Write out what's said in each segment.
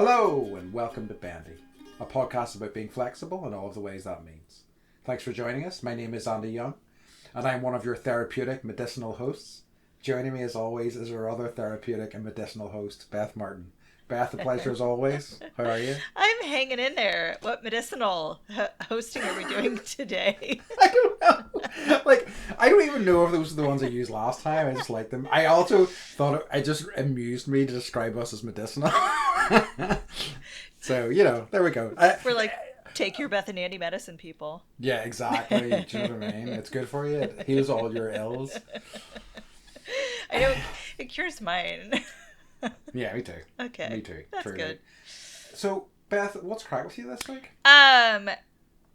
Hello and welcome to Bendy, a podcast about being flexible and all of the ways that means. Thanks for joining us. My name is Andy Young and I'm one of your therapeutic medicinal hosts. Joining me as always is our other therapeutic and medicinal host, Beth Martin. Beth, a pleasure as always. How are you? I'm hanging in there. What medicinal hosting are we doing today? I don't know. I don't even know if those are the ones I used last time. I just like them. I also thought it just amused me to describe us as medicinal. So, there we go. We're like, take your Beth and Andy medicine, people. Yeah, exactly. Do you know what I mean? It's good for you. It heals all your ills. I know. It cures mine. Yeah, me too. Okay. Me too. That's truly. good. So, Beth, what's crack with you this week?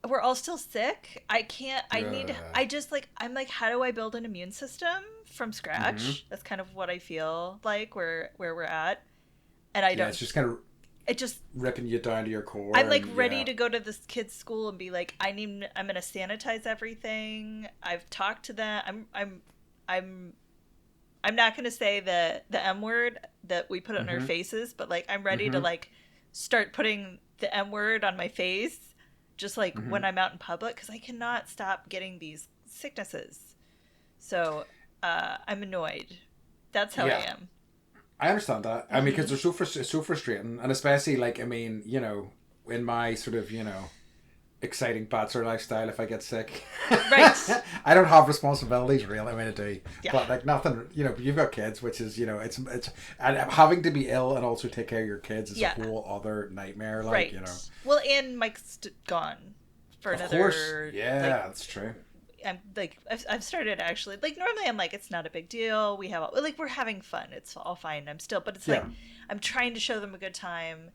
We're all still sick. I'm like, how do I build an immune system from scratch? Mm-hmm. That's kind of what I feel like where we're at. And I don't. It's just kind of. It just ripping you down to your core. I'm like ready to go to this kid's school and be like, I'm gonna sanitize everything. I've talked to them. I'm not gonna say the M word that we put on our faces, but like I'm ready to like start putting the M word on my face, just like when I'm out in public, because I cannot stop getting these sicknesses. So I'm annoyed. That's how I am. I understand that. I mean, because they're so frustrating, and especially in my sort of exciting bachelor lifestyle, if I get sick, right? I don't have responsibilities really. I mean, I do, yeah. But like nothing. You've got kids, which is it's and having to be ill and also take care of your kids is a whole other nightmare. Like right. Well, and Mike's gone for of another. Course. Yeah, that's true. I'm like, I've started actually, like, normally I'm like, it's not a big deal. We have, like, we're having fun. It's all fine. But it's like, I'm trying to show them a good time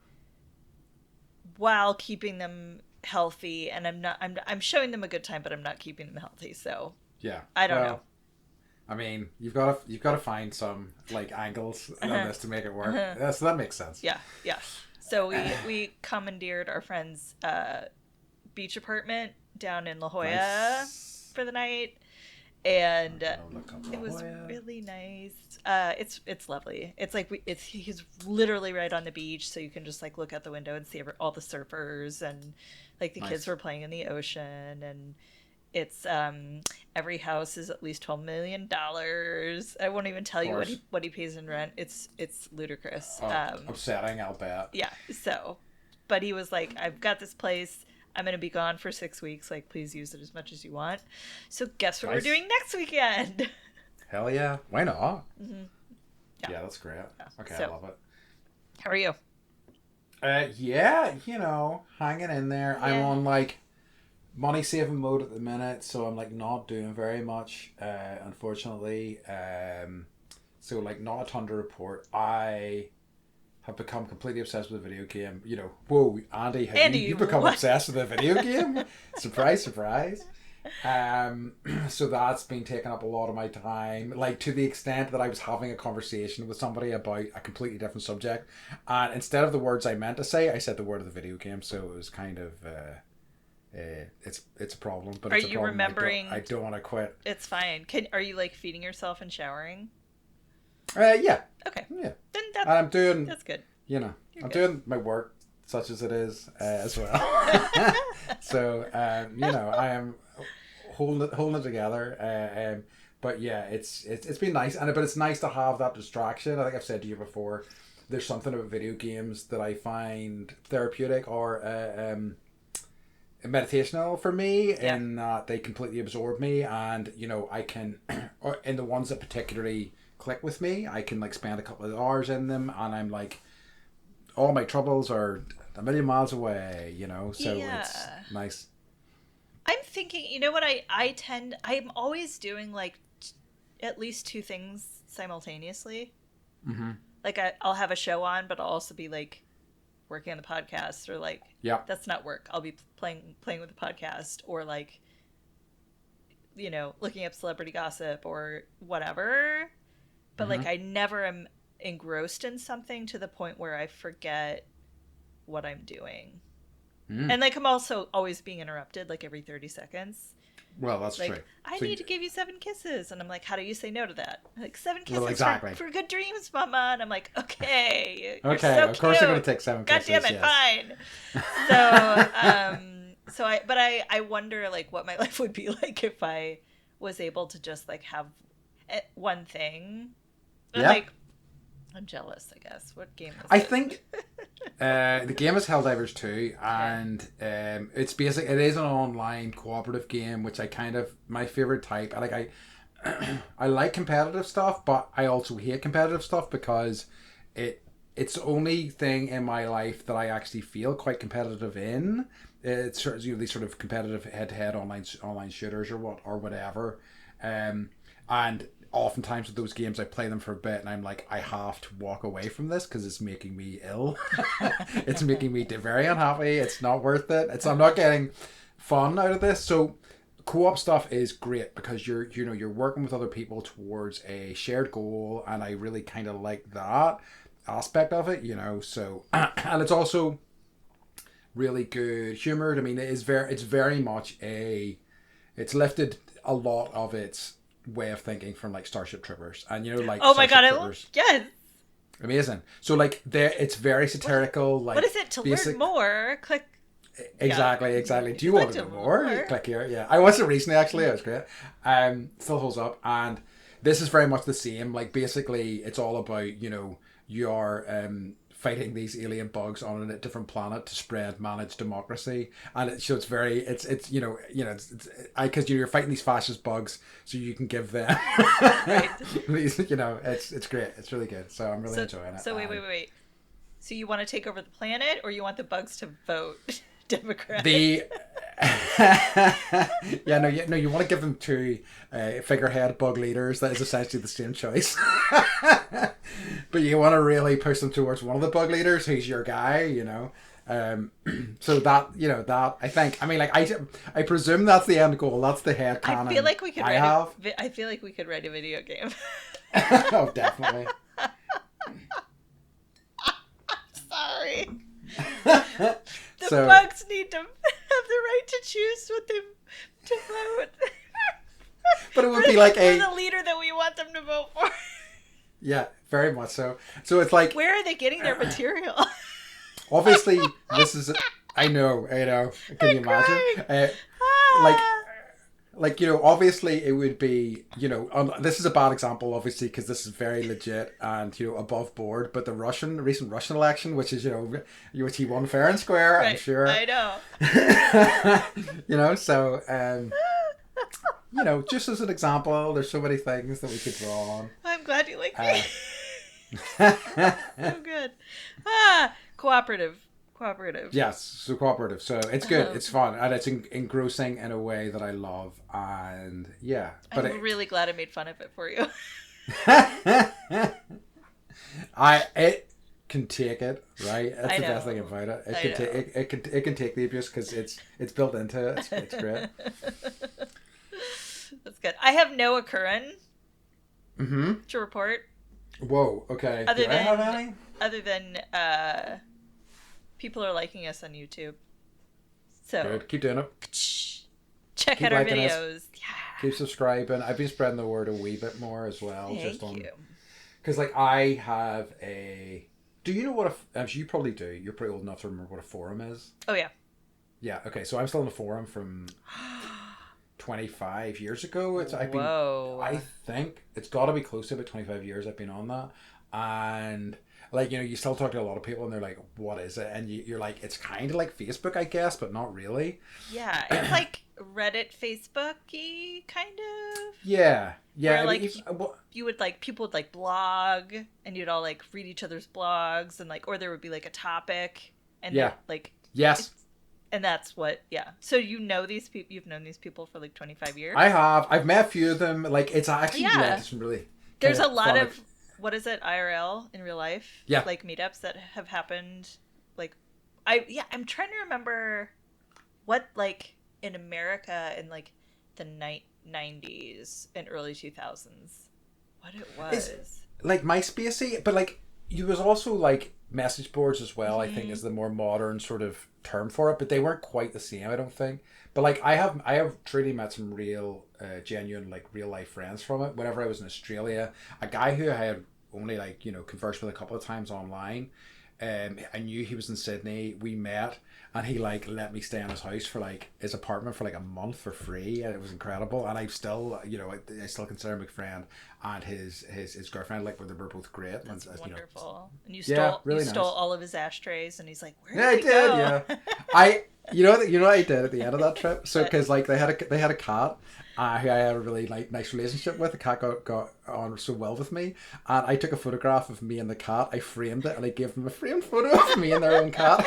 while keeping them healthy. And I'm showing them a good time, but I'm not keeping them healthy. So, I don't know. I mean, you've got to find some, like, angles on this to make it work. Yeah, so that makes sense. Yeah. So we commandeered our friend's beach apartment down in La Jolla. For the night, and it was really nice. It's lovely. It's like he's literally right on the beach, so you can just like look out the window and see all the surfers, and like the kids were playing in the ocean, and it's every house is at least $12 million. I won't even tell you what he pays in rent. It's ludicrous. Upsetting, I'll bet. Yeah. So, but he was like, I've got this place. I'm going to be gone for 6 weeks. Like, please use it as much as you want. So guess what we're doing next weekend? Hell yeah. Why not? Mm-hmm. Yeah, that's great. Yeah. Okay, so, I love it. How are you? Hanging in there. Yeah. I'm on, like, money-saving mode at the minute, so I'm, like, not doing very much, unfortunately. So, like, not a ton to report. I have become completely obsessed with a video game. Whoa, Andy, you've become obsessed with a video game? Surprise, surprise. So that's been taking up a lot of my time, like to the extent that I was having a conversation with somebody about a completely different subject, and instead of the words I meant to say, I said the word of the video game. So it was kind of it's a problem. But are it's a you problem remembering? I don't want to quit. It's fine. Are you like feeding yourself and showering? Yeah. Okay. Yeah. Then and I'm doing. That's good. I'm doing my work, such as it is, as well. So I am holding it together. But yeah, it's been nice, but it's nice to have that distraction. I think I've said to you before, there's something about video games that I find therapeutic or meditational for me, in that they completely absorb me, and I can, or in the ones that particularly click with me, I can like spend a couple of hours in them, and I'm like, all my troubles are a million miles away, so it's nice. I'm thinking, what I'm always doing like at least 2 things simultaneously. Like I'll have a show on, but I'll also be like working on the podcast, or like, that's not work. I'll be playing with the podcast, or like, looking up celebrity gossip or whatever. But like, I never am engrossed in something to the point where I forget what I'm doing. And like, I'm also always being interrupted like every 30 seconds. Well, that's like, true. I So need to give you 7 kisses. And I'm like, how do you say no to that? Like, 7 kisses well, exactly. for good dreams, mama. And I'm like, okay, you're Okay, so of course cute. you're going to take 7 God kisses. damn it, Yes. fine. So I wonder like what my life would be like if I was able to just like have one thing. And, Yeah. like, I'm jealous, I guess. What game is I it? think the game is Helldivers 2, and it's basic. It is an online cooperative game, which I kind of my favorite type. I like competitive stuff, but I also hate competitive stuff because it's the only thing in my life that I actually feel quite competitive in. It's sort of, these sort of competitive head-to-head online shooters or whatever, and oftentimes with those games I play them for a bit and I'm like, I have to walk away from this because it's making me ill. It's making me very unhappy. It's not worth it. I'm not getting fun out of this. So co-op stuff is great because you're working with other people towards a shared goal, and I really kind of like that aspect of it, so and it's also really good humored. I mean, it's very much it's lifted a lot of its way of thinking from like Starship Troopers, and like oh my Starship god, Troopers, yes. amazing. So like it's very satirical. What is it to learn more? Click. Exactly. Do you want to know more? Click here. Yeah, I watched it recently. Actually, it was great. Still holds up, and this is very much the same. Like basically, it's all about you're fighting these alien bugs on a different planet to spread managed democracy, and it's because you're fighting these fascist bugs, so you can give them right. these, it's great. It's really good. So I'm really enjoying it. So wait. So you want to take over the planet, or you want the bugs to vote Democrat? No, you want to give them two figurehead bug leaders. That is essentially the same choice. But you want to really push them towards one of the bug leaders who's your guy, so that I think, I mean, like, I presume that's the end goal. That's the head canon. I feel like we could write a video game. Oh, definitely. Sorry. The bugs need to have the right to choose what them to vote. But it would be like the leader that we want them to vote for. Yeah, very much so. So it's like, where are they getting their material? Obviously, this is. I know. Can you imagine? Obviously, it would be. This is a bad example, obviously, because this is very legit and above board. But the recent Russian election, which is which he won fair and square, right. I'm sure. I know. So. Just as an example, there's so many things that we could draw on. I'm glad you like me. So good. Cooperative. Yes, so cooperative. So it's good. It's fun, and it's engrossing in a way that I love. And yeah, but I'm really glad I made fun of it for you. It can take it, right? That's the best thing about it. It can take the abuse because it's built into it. It's great. That's good. I have no occurrence to report. Whoa. Okay. Do I have any? Other than people are liking us on YouTube. So good. Keep doing it. Keep out our videos. Yeah. Keep subscribing. I've been spreading the word a wee bit more as well. Thank you. Because I have a. Do you know what you probably do? You're pretty old enough to remember what a forum is. Oh yeah. Yeah. Okay. So I'm still in a forum from 25 years ago. I think it's got to be close to about 25 years I've been on that, and you still talk to a lot of people and they're like, what is it? And you're like, it's kind of like Facebook, I guess, but not really. Yeah, it's like Reddit, Facebook-y kind of. Yeah. Where, you would people would blog, and you'd all read each other's blogs, and or there would be a topic, and yes. And that's what, So you've known these people for 25 years? I have. I've met a few of them. It's actually some really. There's a lot of, what is it, IRL, in real life? Yeah. Meetups that have happened. I'm trying to remember what, in America in, the 90s and early 2000s, what it was. It's, MySpacey, but, there was also like message boards as well. I think is the more modern sort of term for it, but they weren't quite the same. I don't think. But like I have truly met some real, genuine like real life friends from it. Whenever I was in Australia, a guy who I had only like conversed with a couple of times online. I knew he was in Sydney. We met, and he like let me stay in his house for like his apartment for like a month for free, and it was incredible. And I still, I still consider him a friend, and his girlfriend, like, they were both great. That's wonderful. And you yeah, stole really you stole nice. all of his ashtrays, and he's like, "Where Yeah, I did he did. go?" Yeah, I. You know what I did at the end of that trip? So because like they had a cat. Who I had a really like nice relationship with. The cat got on so well with me, and I took a photograph of me and the cat. I framed it, and I gave them a framed photo of me and their own cat.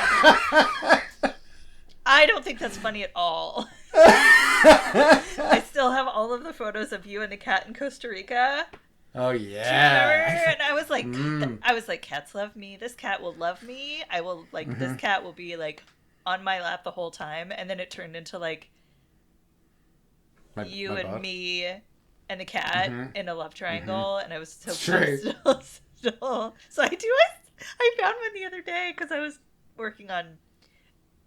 I don't think that's funny at all. I still have all of the photos of you and the cat in Costa Rica. Oh Do you yeah. remember? And I was like, cats love me. This cat will love me. I will like this cat will be like on my lap the whole time. And then it turned into like you my and butt. me and the cat in a love triangle, and I was so True. still. So I found one the other day because I was working on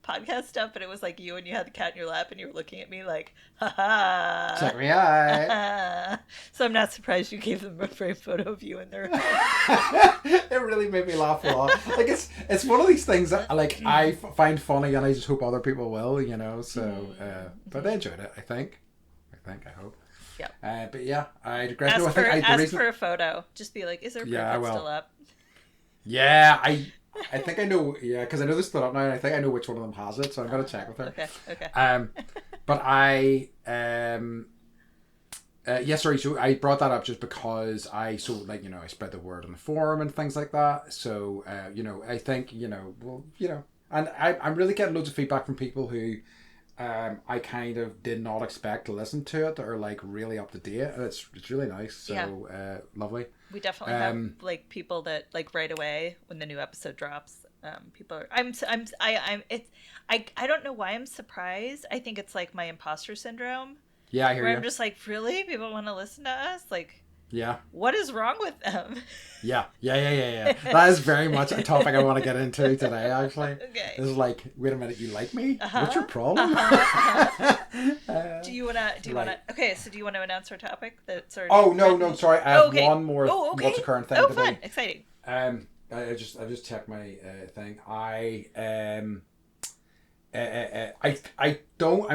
podcast stuff, but it was like you and you had the cat in your lap and you were looking at me like, ha Check me out. So I'm not surprised you gave them a framed photo of you in their It really made me laugh a lot. Like it's one of these things that like I find funny, and I just hope other people will, So, but they enjoyed it. I think. I hope. Yeah. But yeah, I regret. Ask for a photo. Just be like, is there proof it's still up? Yeah, I think I know. Yeah, because I know they're split up now, and I think I know which one of them has it. So I'm gonna check with her. Okay. But yeah, sorry. So I brought that up just because I spread the word on the forum and things like that. So I think and I'm really getting loads of feedback from people who I kind of did not expect to listen to it, that are like really up to date, and it's really nice. So lovely. We definitely have like people that like right away when the new episode drops. People are. I don't know why I'm surprised. I think it's like my imposter syndrome. Yeah, I hear you. Where I'm just like, really? People want to listen to us? Like, yeah. What is wrong with them? Yeah. That is very much a topic I want to get into today, actually. Okay. It's like, wait a minute, you like me? What's your problem? Do you wanna? Okay, so do you want to announce our topic? That's already. Oh no, sorry. I have one more. Okay. What's the current thing? Oh, fun, exciting. I just checked my thing. I'm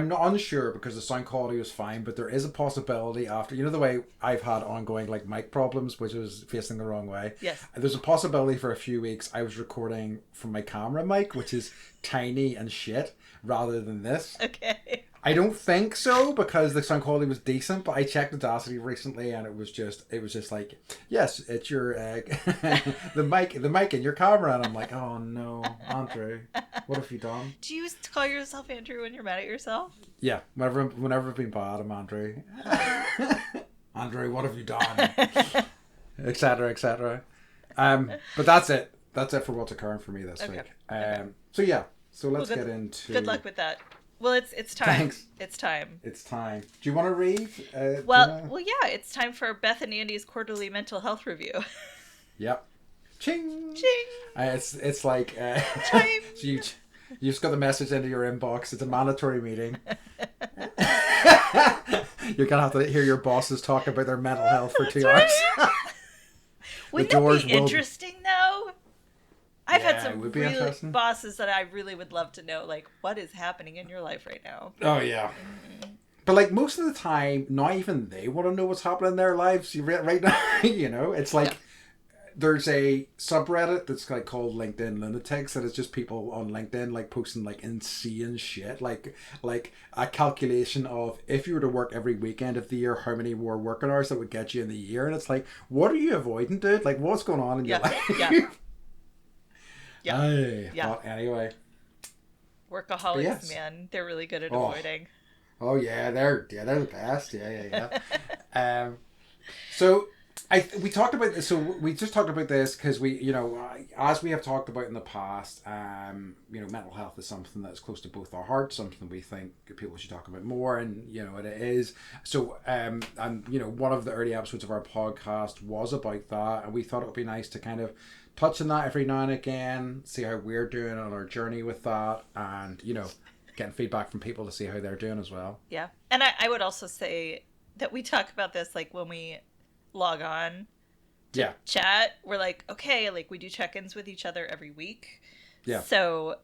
not unsure because the sound quality was fine, but there is a possibility after, the way I've had ongoing like mic problems, which was facing the wrong way. Yes. There's a possibility for a few weeks I was recording from my camera mic, which is tiny and shit, rather than this. Okay. I don't think so because the sound quality was decent, but I checked Audacity recently and it was just like, yes, it's your the mic in your camera, and I'm like, oh no, Andrew, what have you done? Do you call yourself Andrew when you're mad at yourself? Yeah, whenever I've been bad, I'm Andrew. Andrew, what have you done? Etc. etc. But that's it. That's it for what's occurring for me this week. So yeah, so let's get into. Good luck with that. Well, it's time. Thanks. It's time. It's time. Do you want to read? Well, yeah. It's time for Beth and Andy's quarterly mental health review. Yep. Ching. Ching. It's like Chime. So you just got the message into your inbox. It's a mandatory meeting. You're gonna have to hear your bosses talk about their mental health for 2 hours. Wouldn't that be interesting though? I've had some really bosses that I really would love to know, like, what is happening in your life right now. Oh, yeah. But, like, most of the time, not even they want to know what's happening in their lives right now, It's like, there's a subreddit that's, like, called LinkedIn Lunatics, and it's just people on LinkedIn, like, posting, like, insane shit. Like a calculation of, if you were to work every weekend of the year, how many more working hours that would get you in the year. And it's like, what are you avoiding, dude? Like, what's going on in your life? Yeah. But anyway, workaholics, man, they're really good at avoiding. Oh yeah, they're the best. Yeah. So We talked about this, so we just talked about this because we, as we have talked about in the past, mental health is something that's close to both our hearts, something we think people should talk about more, and it is. So, and one of the early episodes of our podcast was about that, and we thought it would be nice to kind of touch on that every now and again, see how we're doing on our journey with that, and getting feedback from people to see how they're doing as well. Yeah, and I would also say that we talk about this like when we log on to chat, we're like, okay, like we do check-ins with each other every week. Yeah. So,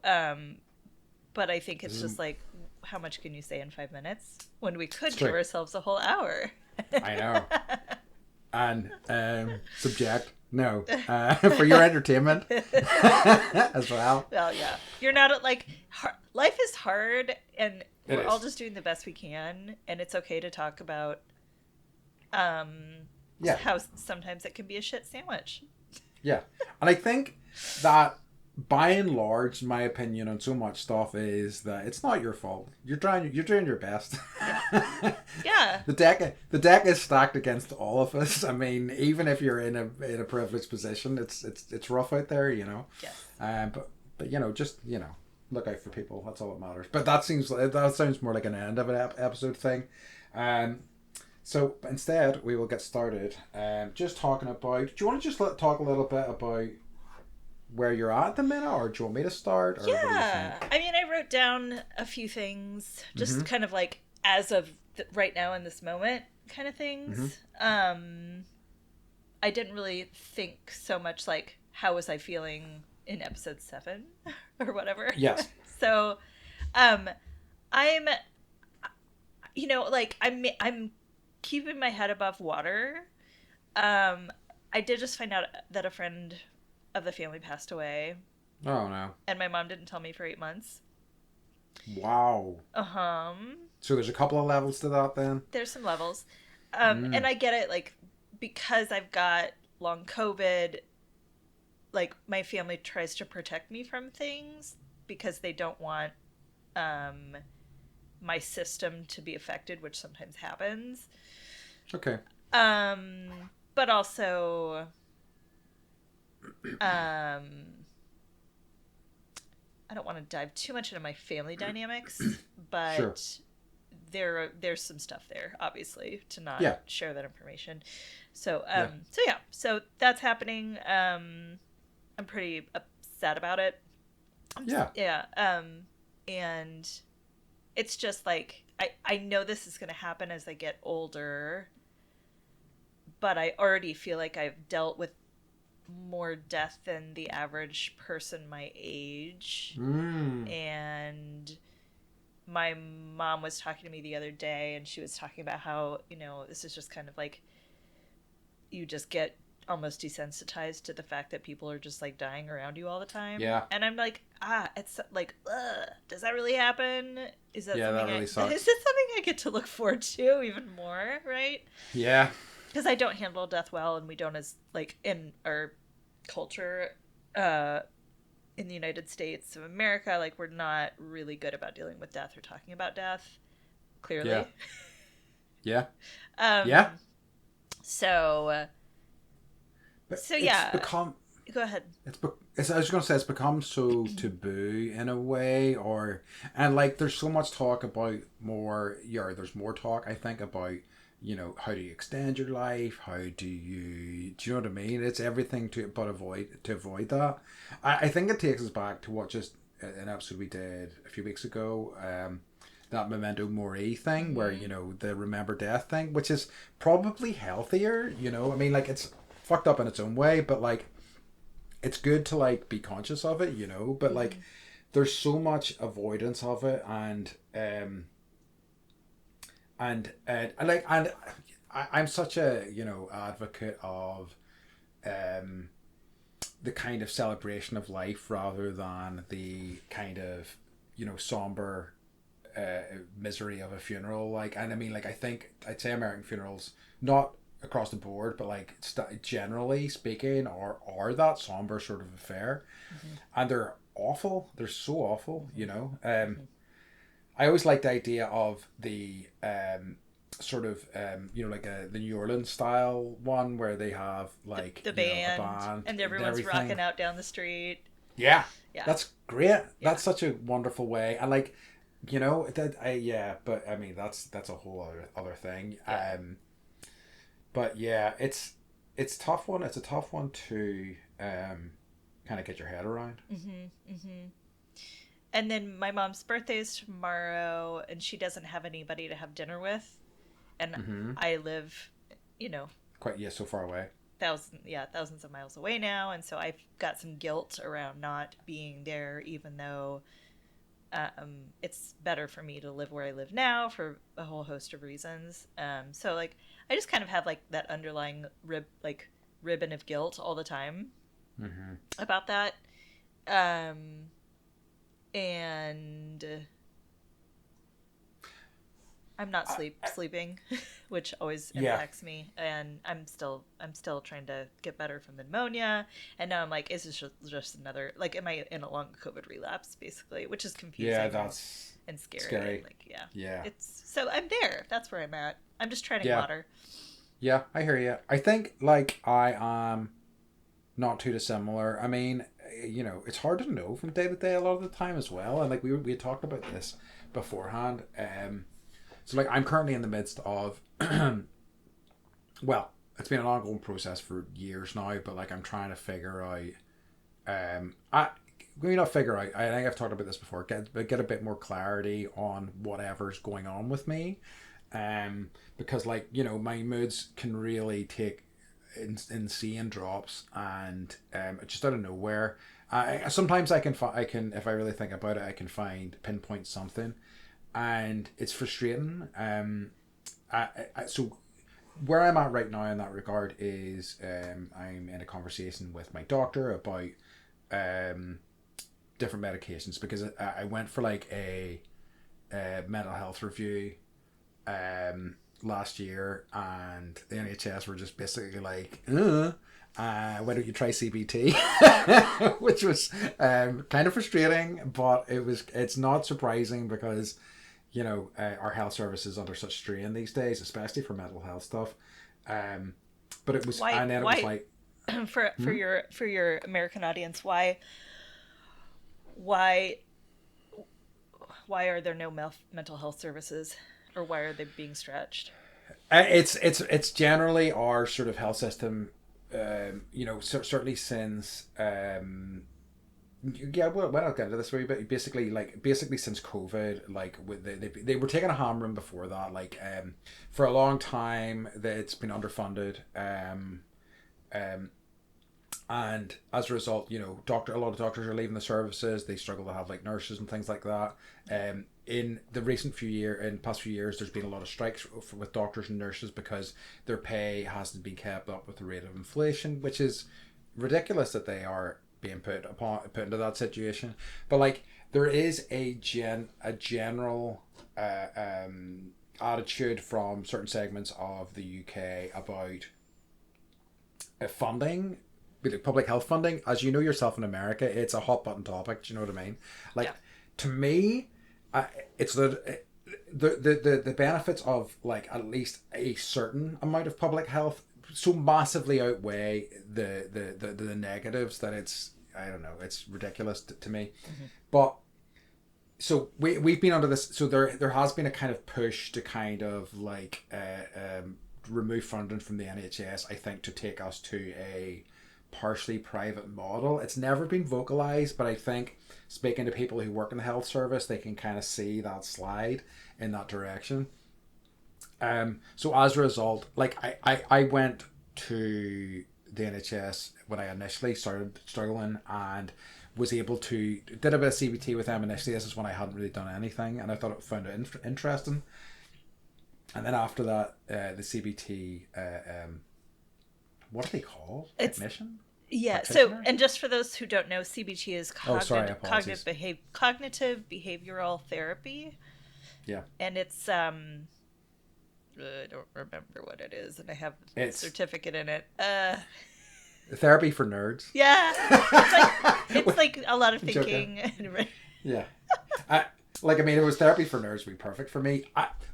but I think it's just like, how much can you say in 5 minutes when we could give ourselves a whole hour? I know. And subject, no, for your entertainment as well. Well, yeah, you're not like life is hard, and we're all just doing the best we can, and it's okay to talk about how sometimes it can be a shit sandwich. Yeah. And I think that by and large, my opinion on so much stuff is that it's not your fault. You're doing your best. Yeah. The deck is stacked against all of us. I mean, even if you're in a privileged position, it's rough out there, Yes. But just look out for people. That's all that matters. But that sounds more like an end of an episode thing. So instead, we will get started. Just talking about. Do you want to just talk a little bit about where you're at the minute, or do you want me to start? Or yeah, I mean, I wrote down a few things, just kind of like as of right now in this moment, kind of things. I didn't really think so much like how was I feeling in episode 7 or whatever. Yes. So, I'm keeping my head above water. I did just find out that a friend of the family passed away. Oh no. And my mom didn't tell me for 8 months. Wow. So there's a couple of levels to that then? There's some levels. And I get it, like, because I've got long COVID, like, my family tries to protect me from things because they don't want my system to be affected, which sometimes happens. Okay. But also, I don't want to dive too much into my family dynamics, but there's some stuff there, obviously, to not share that information. So, so that's happening. I'm pretty upset about it. And it's just like, I know this is going to happen as I get older, but I already feel like I've dealt with more death than the average person my age. And my mom was talking to me the other day, and she was talking about how, this is just kind of like, you just get almost desensitized to the fact that people are just like dying around you all the time. Yeah. And I'm like, it's like, does that really happen? Is that something that really sucks. Is it something I get to look forward to even more, right? Yeah. Because I don't handle death well, and we don't, as like in our culture in the United States of America, like, we're not really good about dealing with death or talking about death, clearly. Yeah. So yeah. Go ahead. I was just going to say, it's become so taboo in a way, and like there's so much talk about there's more talk, I think, about, how do you extend your life? How do you know what I mean? It's everything to avoid that. I think it takes us back to what just an episode we did a few weeks ago, that Memento Mori thing, where, the remember death thing, which is probably healthier, I mean, like, it's fucked up in its own way, but like, it's good to like be conscious of it, but like, there's so much avoidance of it, and I'm such a advocate of the kind of celebration of life rather than the kind of somber misery of a funeral. Like, and I mean, like, I'd say American funerals, not across the board, but like generally speaking, are that somber sort of affair, and they're awful. They're so awful, I always like the idea of the sort of like the New Orleans style one where they have like the band, a band and everyone's rocking out down the street. Yeah, yeah, that's great. Yeah. That's such a wonderful way, and like but I mean that's a whole other thing. Yeah. But yeah, it's tough one. It's a tough one to kind of get your head around. And then my mom's birthday is tomorrow, and she doesn't have anybody to have dinner with, and I live, quite so far away. Thousands of miles away now, and so I've got some guilt around not being there, even though it's better for me to live where I live now for a whole host of reasons. So like I just kind of have like that underlying ribbon of guilt all the time about that. And I'm not sleeping, which always impacts me. And I'm still trying to get better from pneumonia. And now I'm like, is this just another, like, am I in a long COVID relapse, basically, which is confusing. Yeah, that's and scary. And, like, yeah. So I'm there. That's where I'm at. I'm just treading water. Yeah, I hear you. I think like I am not too dissimilar. I mean, it's hard to know from day to day a lot of the time as well. And like we had talked about this beforehand. So like I'm currently in the midst of well, it's been an ongoing process for years now, but like I'm trying to figure out not figure out, I think I've talked about this before, get a bit more clarity on whatever's going on with me. Because like, my moods can really take insane drops, and just out of nowhere, sometimes I can if I really think about it, I can pinpoint something, and it's frustrating. So where I'm at right now in that regard is I'm in a conversation with my doctor about different medications, because I went for like a mental health review last year, and the NHS were just basically like, why don't you try CBT? Which was kind of frustrating, but it's not surprising because our health service is under such strain these days, especially for mental health stuff. But it was it was like for your American audience, why are there no mental health services, or why are they being stretched? It's generally our sort of health system, certainly since well, I'll get into this way, but basically since COVID, like they were taking a hammer before that, like for a long time that it's been underfunded, and as a result, a lot of doctors are leaving the services. They struggle to have like nurses and things like that. In the past few years, there's been a lot of strikes with doctors and nurses because their pay hasn't been kept up with the rate of inflation, which is ridiculous that they are being put into that situation. But like there is a general attitude from certain segments of the UK about funding, public health funding. As you know yourself, in America, it's a hot button topic. Do you know what I mean? Like to me, it's the benefits of like at least a certain amount of public health so massively outweigh the negatives that it's, I don't know, it's ridiculous to me. But so we've been under this, so there has been a kind of push to kind of like remove funding from the NHS, I think, to take us to a partially private model. It's never been vocalized, but I think speaking to people who work in the health service, they can kind of see that slide in that direction. So as a result, like I went to the NHS when I initially started struggling, and was able to did a bit of CBT with them initially. This is when I hadn't really done anything, and I found it interesting. And then after that, the CBT, what are they called? Technician? Yeah. So, and just for those who don't know, CBT is cognitive behavioral therapy. Yeah. And it's I don't remember what it is, and I have a certificate in it. Therapy for nerds. Yeah. It's like a lot of thinking. Yeah. Like, I mean, it was therapy for nerds would be perfect for me.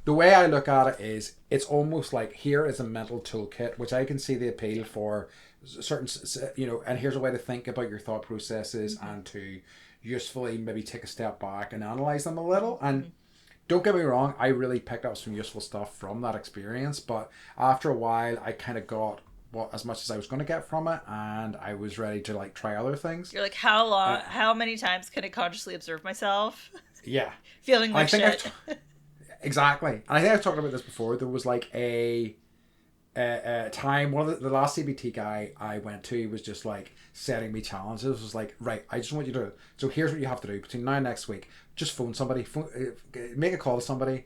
The way I look at it is, it's almost like, here is a mental toolkit, which I can see the appeal for certain, and here's a way to think about your thought processes and to usefully maybe take a step back and analyze them a little. And don't get me wrong, I really picked up some useful stuff from that experience, but after a while, I kind of got as much as I was going to get from it, and I was ready to like try other things. You're like, how long? How many times can I consciously observe myself? Yeah, Feeling like shit. Exactly. And I think I've talked about this before. There was like a time, one of the last CBT guy I went to, he was just like setting me challenges. It was like, right, I just want you to, so here's what you have to do between now and next week. Just phone somebody, make a call to somebody,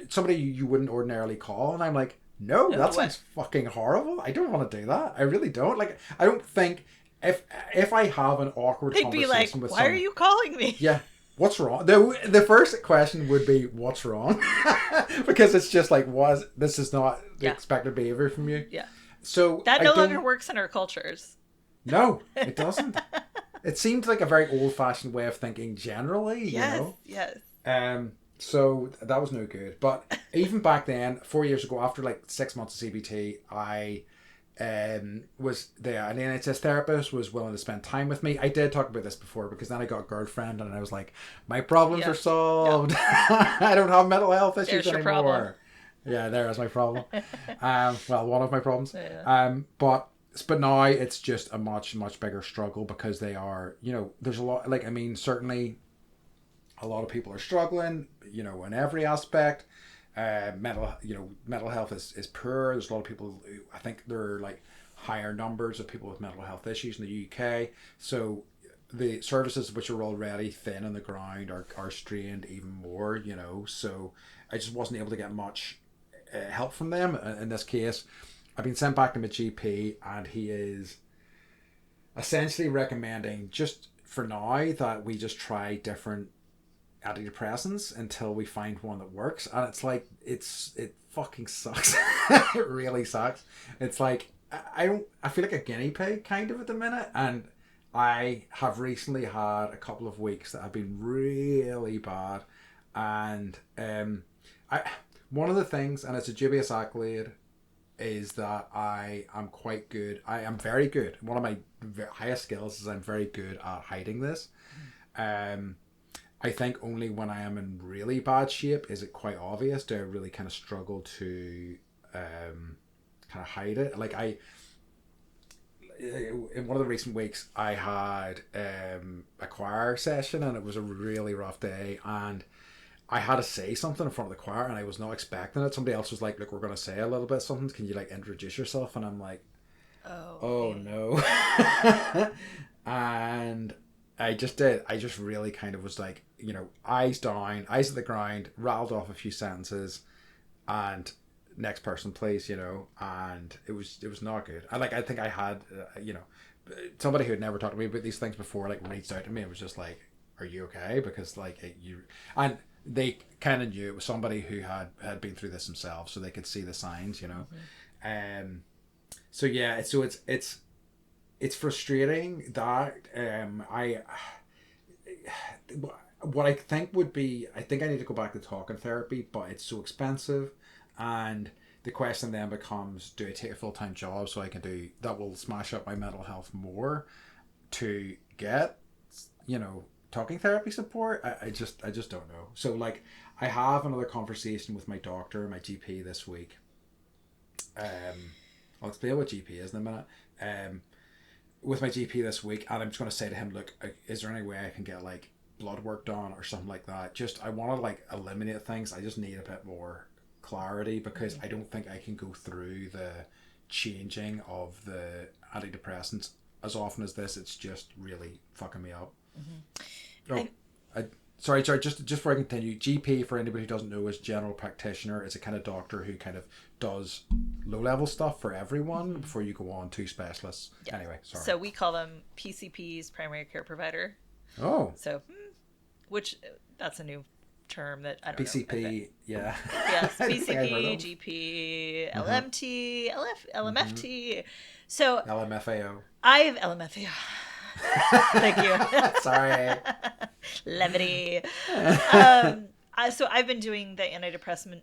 somebody you wouldn't ordinarily call. And I'm like, no, that sounds fucking horrible. I don't want to do that. I really don't. Like, I don't think, if I have an awkward conversation be like, with why are you calling me? Yeah. What's wrong? The first question would be, what's wrong? Because it's just like, this is not the expected behavior from you. Yeah. So that no longer works in our cultures. No, it doesn't. It seems like a very old-fashioned way of thinking generally, you know? Yes. So that was no good. But even back then, 4 years ago, after like 6 months of CBT, I was there. An NHS therapist was willing to spend time with me. I did talk about this before, because then I got a girlfriend and I was like, my problems are solved. I don't have mental health issues anymore. Problem. Yeah, there's my problem. Well, one of my problems. Yeah. But now it's just a much, much bigger struggle, because they are, there's a lot, like, I mean, certainly a lot of people are struggling, in every aspect. Mental health is poor. There's a lot of people who, I think there are like higher numbers of people with mental health issues in the UK. So the services, which are already thin on the ground, are strained even more, So I just wasn't able to get much help from them. In this case, I've been sent back to my GP, and he is essentially recommending, just for now, that we just try different antidepressants until we find one that works. And it's like, it fucking sucks. It really sucks. It's like, I feel like a guinea pig kind of at the minute, and I have recently had a couple of weeks that have been really bad. And one of the things, and it's a dubious accolade, is that I am quite good. I am very good. One of my highest skills is I'm very good at hiding this. I think only when I am in really bad shape is it quite obvious. Do I really kind of struggle to kind of hide it? Like, in one of the recent weeks, I had a choir session, and it was a really rough day, and I had to say something in front of the choir, and I was not expecting it. Somebody else was like, look, we're going to say a little bit something. Can you like introduce yourself? And I'm like, oh no. And I just did. I just really kind of was like, eyes down, eyes at the ground, rattled off a few sentences, and next person, please, and it was not good. And like, I think I had, somebody who had never talked to me about these things before, like, reached out to me and was just like, are you okay? Because like, and they kind of knew it was somebody who had been through this themselves, so they could see the signs, So yeah, so it's frustrating that what I think would be, I think I need to go back to talking therapy, but it's so expensive, and the question then becomes, do I take a full-time job so I can do that will smash up my mental health more to get talking therapy support? I just don't know. So like, I have another conversation with my doctor, my GP, this week. I'll explain what GP is in a minute. With my GP this week, and I'm just going to say to him, look, is there any way I can get like blood work done or something like that? Just, I want to like eliminate things. I just need a bit more clarity, because I don't think I can go through the changing of the antidepressants as often as this. It's just really fucking me up. Sorry, just before I continue, GP, for anybody who doesn't know, is general practitioner. It's a kind of doctor who kind of does low-level stuff for everyone before you go on to specialists. Yeah. Anyway, sorry. So we call them PCPs, primary care provider. Oh. So, which, that's a new term that I don't PCP, know. PCP, yeah. Yes, PCP, GP, LMT, LMFT. So LMFAO. I have LMFAO. Thank you. Sorry. Levity. So I've been doing the antidepressant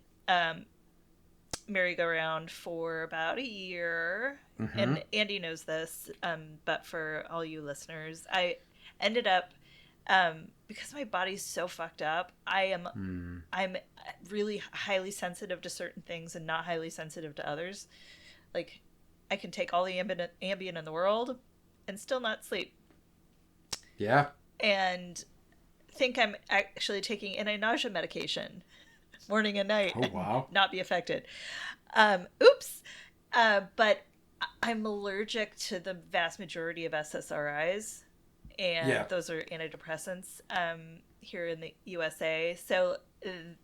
merry-go-round for about a year, and Andy knows this, but for all you listeners, I ended up, because my body's so fucked up, I'm really highly sensitive to certain things and not highly sensitive to others. Like, I can take all the Ambien in the world and still not sleep. Yeah. And think I'm actually taking anti-nausea medication morning and night. Oh, wow. And not be affected. Oops. But I'm allergic to the vast majority of SSRIs, and those are antidepressants here in the USA. So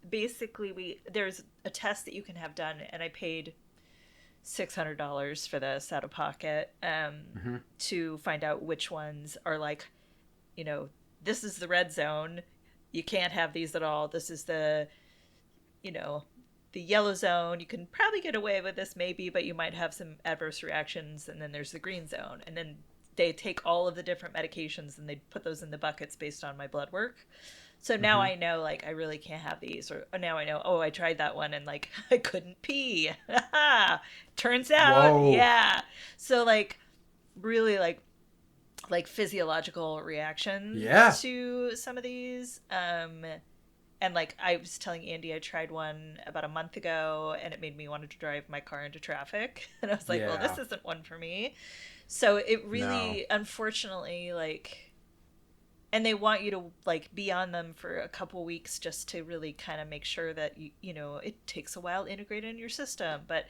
basically, there's a test that you can have done, and I paid $600 for this out of pocket to find out which ones are like, this is the red zone. You can't have these at all. This is the yellow zone. You can probably get away with this maybe, but you might have some adverse reactions. And then there's the green zone. And then they take all of the different medications and they put those in the buckets based on my blood work. So now I know, like, I really can't have these. Or now I know, I tried that one and, like, I couldn't pee. Turns out, Whoa. yeah. So, like, really, like physiological reactions to some of these. And, like, I was telling Andy I tried one about a month ago, and it made me want to drive my car into traffic. And I was like, well, this isn't one for me. So it really, unfortunately, like... And they want you to, like, be on them for a couple weeks just to really kind of make sure that, it takes a while to integrate in your system. But,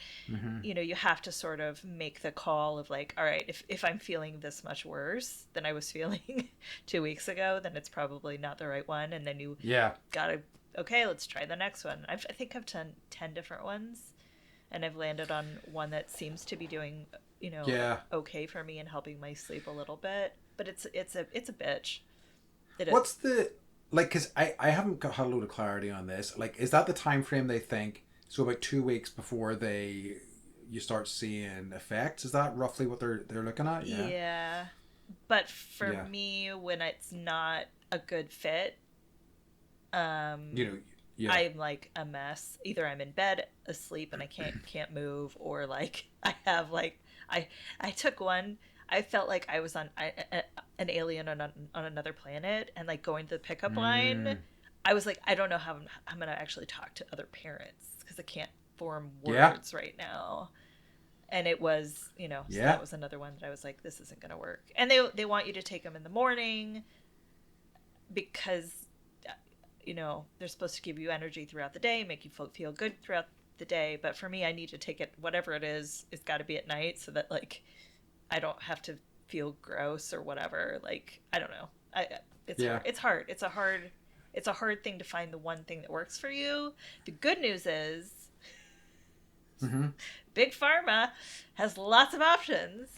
you have to sort of make the call of, like, all right, if I'm feeling this much worse than I was feeling 2 weeks ago, then it's probably not the right one. And then you gotta, okay, let's try the next one. I think I've done 10 different ones, and I've landed on one that seems to be doing, okay for me and helping my sleep a little bit. But it's a bitch. What's the, like, because I haven't had a load of clarity on this. Like, is that the time frame they think? So about 2 weeks before you start seeing effects? Is that roughly what they're looking at? Yeah. But for me, when it's not a good fit, I'm like a mess. Either I'm in bed asleep and I can't move, or like I have like I took one. I felt like I was on an alien on another planet, and like going to the pickup line, I was like, I don't know how I'm going to actually talk to other parents because I can't form words right now. And it was, so that was another one that I was like, this isn't going to work. And they want you to take them in the morning because, they're supposed to give you energy throughout the day, make you feel good throughout the day. But for me, I need to take it, whatever it is, it's got to be at night so that, like, I don't have to feel gross or whatever. Like, I don't know. It's hard. It's a hard thing to find the one thing that works for you. The good news is, Big Pharma has lots of options.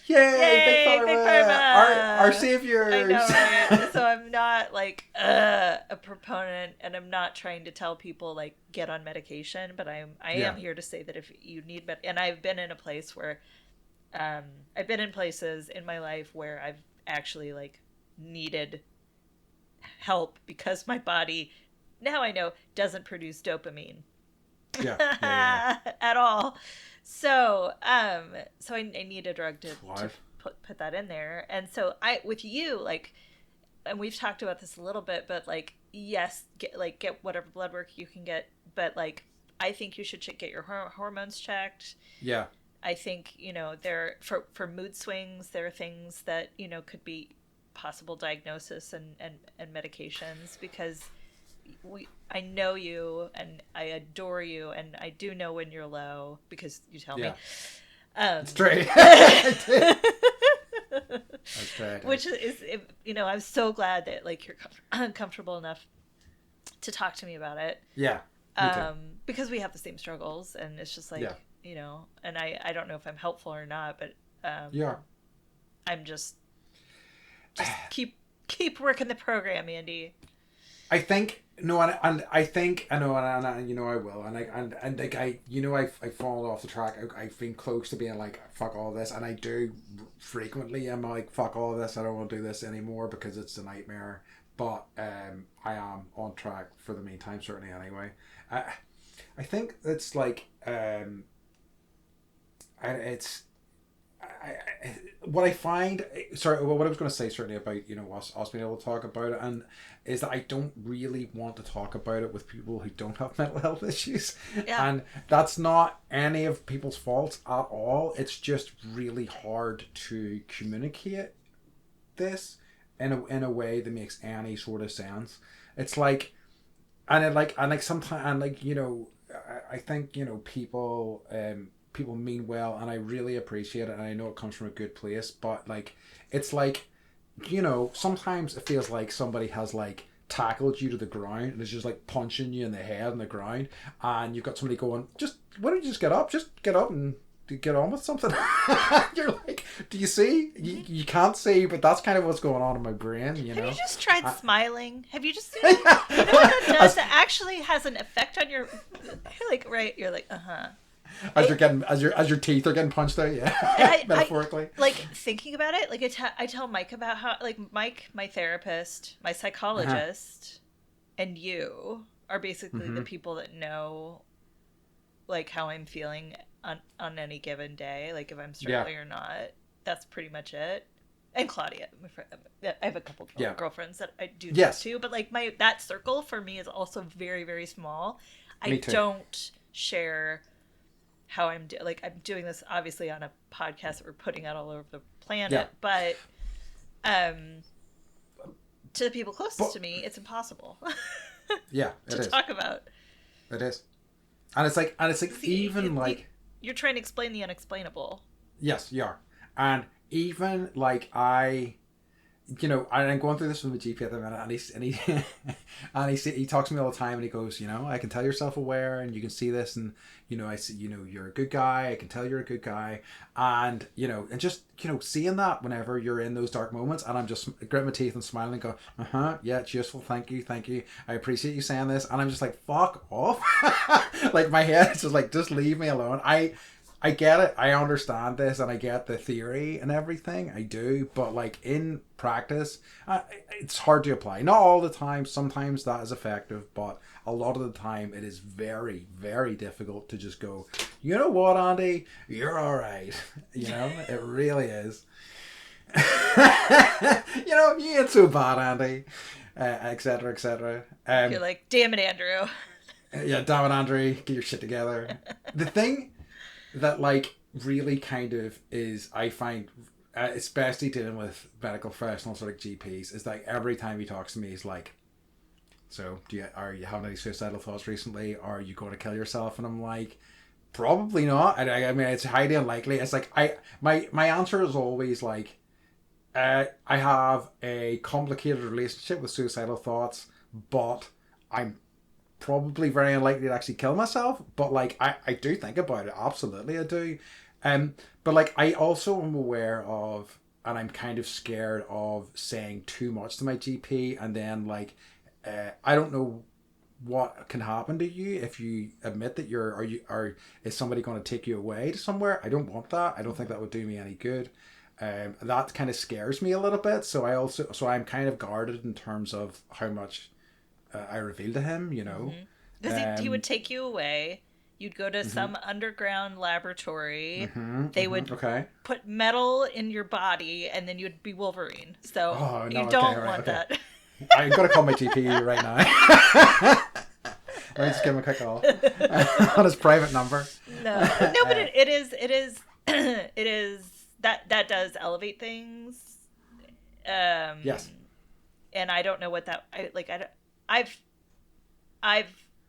Yay, Big Pharma! Our saviors! I know, right? So I'm not, like, a proponent, and I'm not trying to tell people, like, get on medication, but I am here to say that if you need and I've been in a place where I've been in places in my life where I've actually, like, needed help because my body, now I know, doesn't produce dopamine. At all. So I need a drug to put that in there. And so with you, like, and we've talked about this a little bit, but, like, yes, get whatever blood work you can get, but, like, I think you should get your hormones checked. Yeah. I think, there for mood swings, there are things that, could be possible diagnosis and medications, because I know you and I adore you, and I do know when you're low because you tell me. It's true. Which is, I'm so glad that, like, you're comfortable enough to talk to me about it. Yeah. Because we have the same struggles, and it's just like, and I don't know if I'm helpful or not, but I'm just keep working the program, Andy. I think No, and I think I know, and you know I will, and like I've fallen off the track. I've been close to being like fuck all this, and I do frequently. I'm like fuck all this. I don't want to do this anymore because it's a nightmare. But I am on track for the meantime, certainly. Anyway, I think it's like it's what I find, sorry, what I was going to say certainly about us being able to talk about it, and is that I don't really want to talk about it with people who don't have mental health issues, and that's not any of people's faults at all. It's just really hard to communicate this in a way that makes any sort of sense. It's like, and sometimes, and like I think people mean well, and I really appreciate it, and I know it comes from a good place, but like it's like sometimes it feels like somebody has like tackled you to the ground and is just like punching you in the head on the ground, and you've got somebody going, just why don't you just get up and get on with something. You're like, do you see? You can't see, but that's kind of what's going on in my brain. Have you just tried smiling? Have you just seen what that does? It actually has an effect on your. You're like, right? You're like, As you're getting, as your teeth are getting punched out, metaphorically. Like thinking about it, like I tell Mike about how, like Mike, my therapist, my psychologist, and you are basically the people that know, like how I'm feeling on any given day, like if I'm struggling or not. That's pretty much it. And Claudia, my friend, I have a couple girlfriends that I do this too, but like that circle for me is also very, very small. I don't share how I'm like I'm doing this obviously on a podcast that we're putting out all over the planet, but to the people closest to me, it's impossible. To talk about. It is, and it's like even like you're trying to explain the unexplainable. Yes, you are, and even like I'm going through this with my GP at the minute, and he talks to me all the time, and he goes, I can tell you're self-aware, and you can see this, and I see, you're a good guy. I can tell you're a good guy, and and just seeing that whenever you're in those dark moments, and I'm just grit my teeth and smiling and go, yeah, it's useful, thank you, I appreciate you saying this, and I'm just like, fuck off, like my head is just like, just leave me alone. I get it. I understand this, and I get the theory and everything. I do, but like in practice, it's hard to apply. Not all the time. Sometimes that is effective, but a lot of the time, it is very, very difficult to just go, you know what, Andy, you're all right. It really is. You ain't so bad, Andy, etc., etc. You're like, damn it, Andrew. Yeah, damn it, Andrew, get your shit together. The thing that like really kind of is, I find, especially dealing with medical professionals like GPs, is like every time he talks to me, he's like, so are you having any suicidal thoughts recently? Are you going to kill yourself? And I'm like, probably not. I mean, it's highly unlikely. It's like my answer is always like, I have a complicated relationship with suicidal thoughts, but I'm probably very unlikely to actually kill myself, but like I do think about it, absolutely I do, but like I also am aware of, and I'm kind of scared of saying too much to my GP, and then like I don't know what can happen to you if you admit that is somebody going to take you away to somewhere. I don't want that. I don't think that would do me any good. That kind of scares me a little bit, so I'm kind of guarded in terms of how much I revealed to him, because he would take you away. You'd go to some underground laboratory. They would put metal in your body, and then you'd be Wolverine. So you don't want that. I'm gonna call my GP right now. Let me just give him a quick call on his private number. No, but it is that does elevate things. Yes. And I don't know what that I've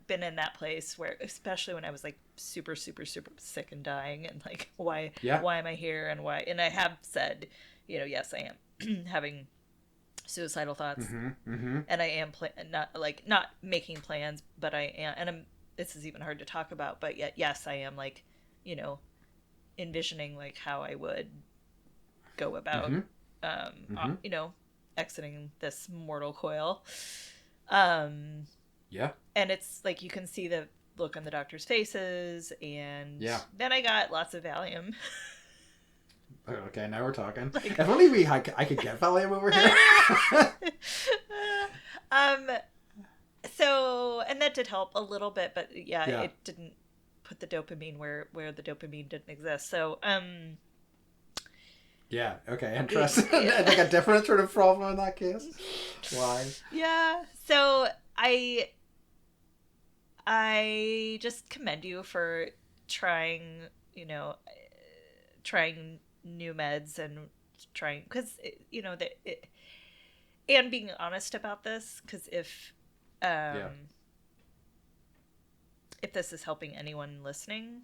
been in that place where, especially when I was like super, super, super sick and dying, and like why am I here, and why? And I have said, yes, I am having suicidal thoughts, and I am not making plans, but I am, and this is even hard to talk about, but yet yes, I am like, envisioning like how I would go about, exiting this mortal coil. Yeah. And it's like you can see the look on the doctor's faces, and Yeah. then I got lots of Valium. Okay, now we're talking. Like, if only I could get Valium over here. um, so, and that did help a little bit, but yeah, Yeah. it didn't put the dopamine where the dopamine didn't exist. So, yeah. Okay. Interesting. Yeah. Like a different sort of problem in that case. Why? Yeah. So I just commend you for trying, trying new meds and trying, because and being honest about this, because Yeah. if this is helping anyone listening,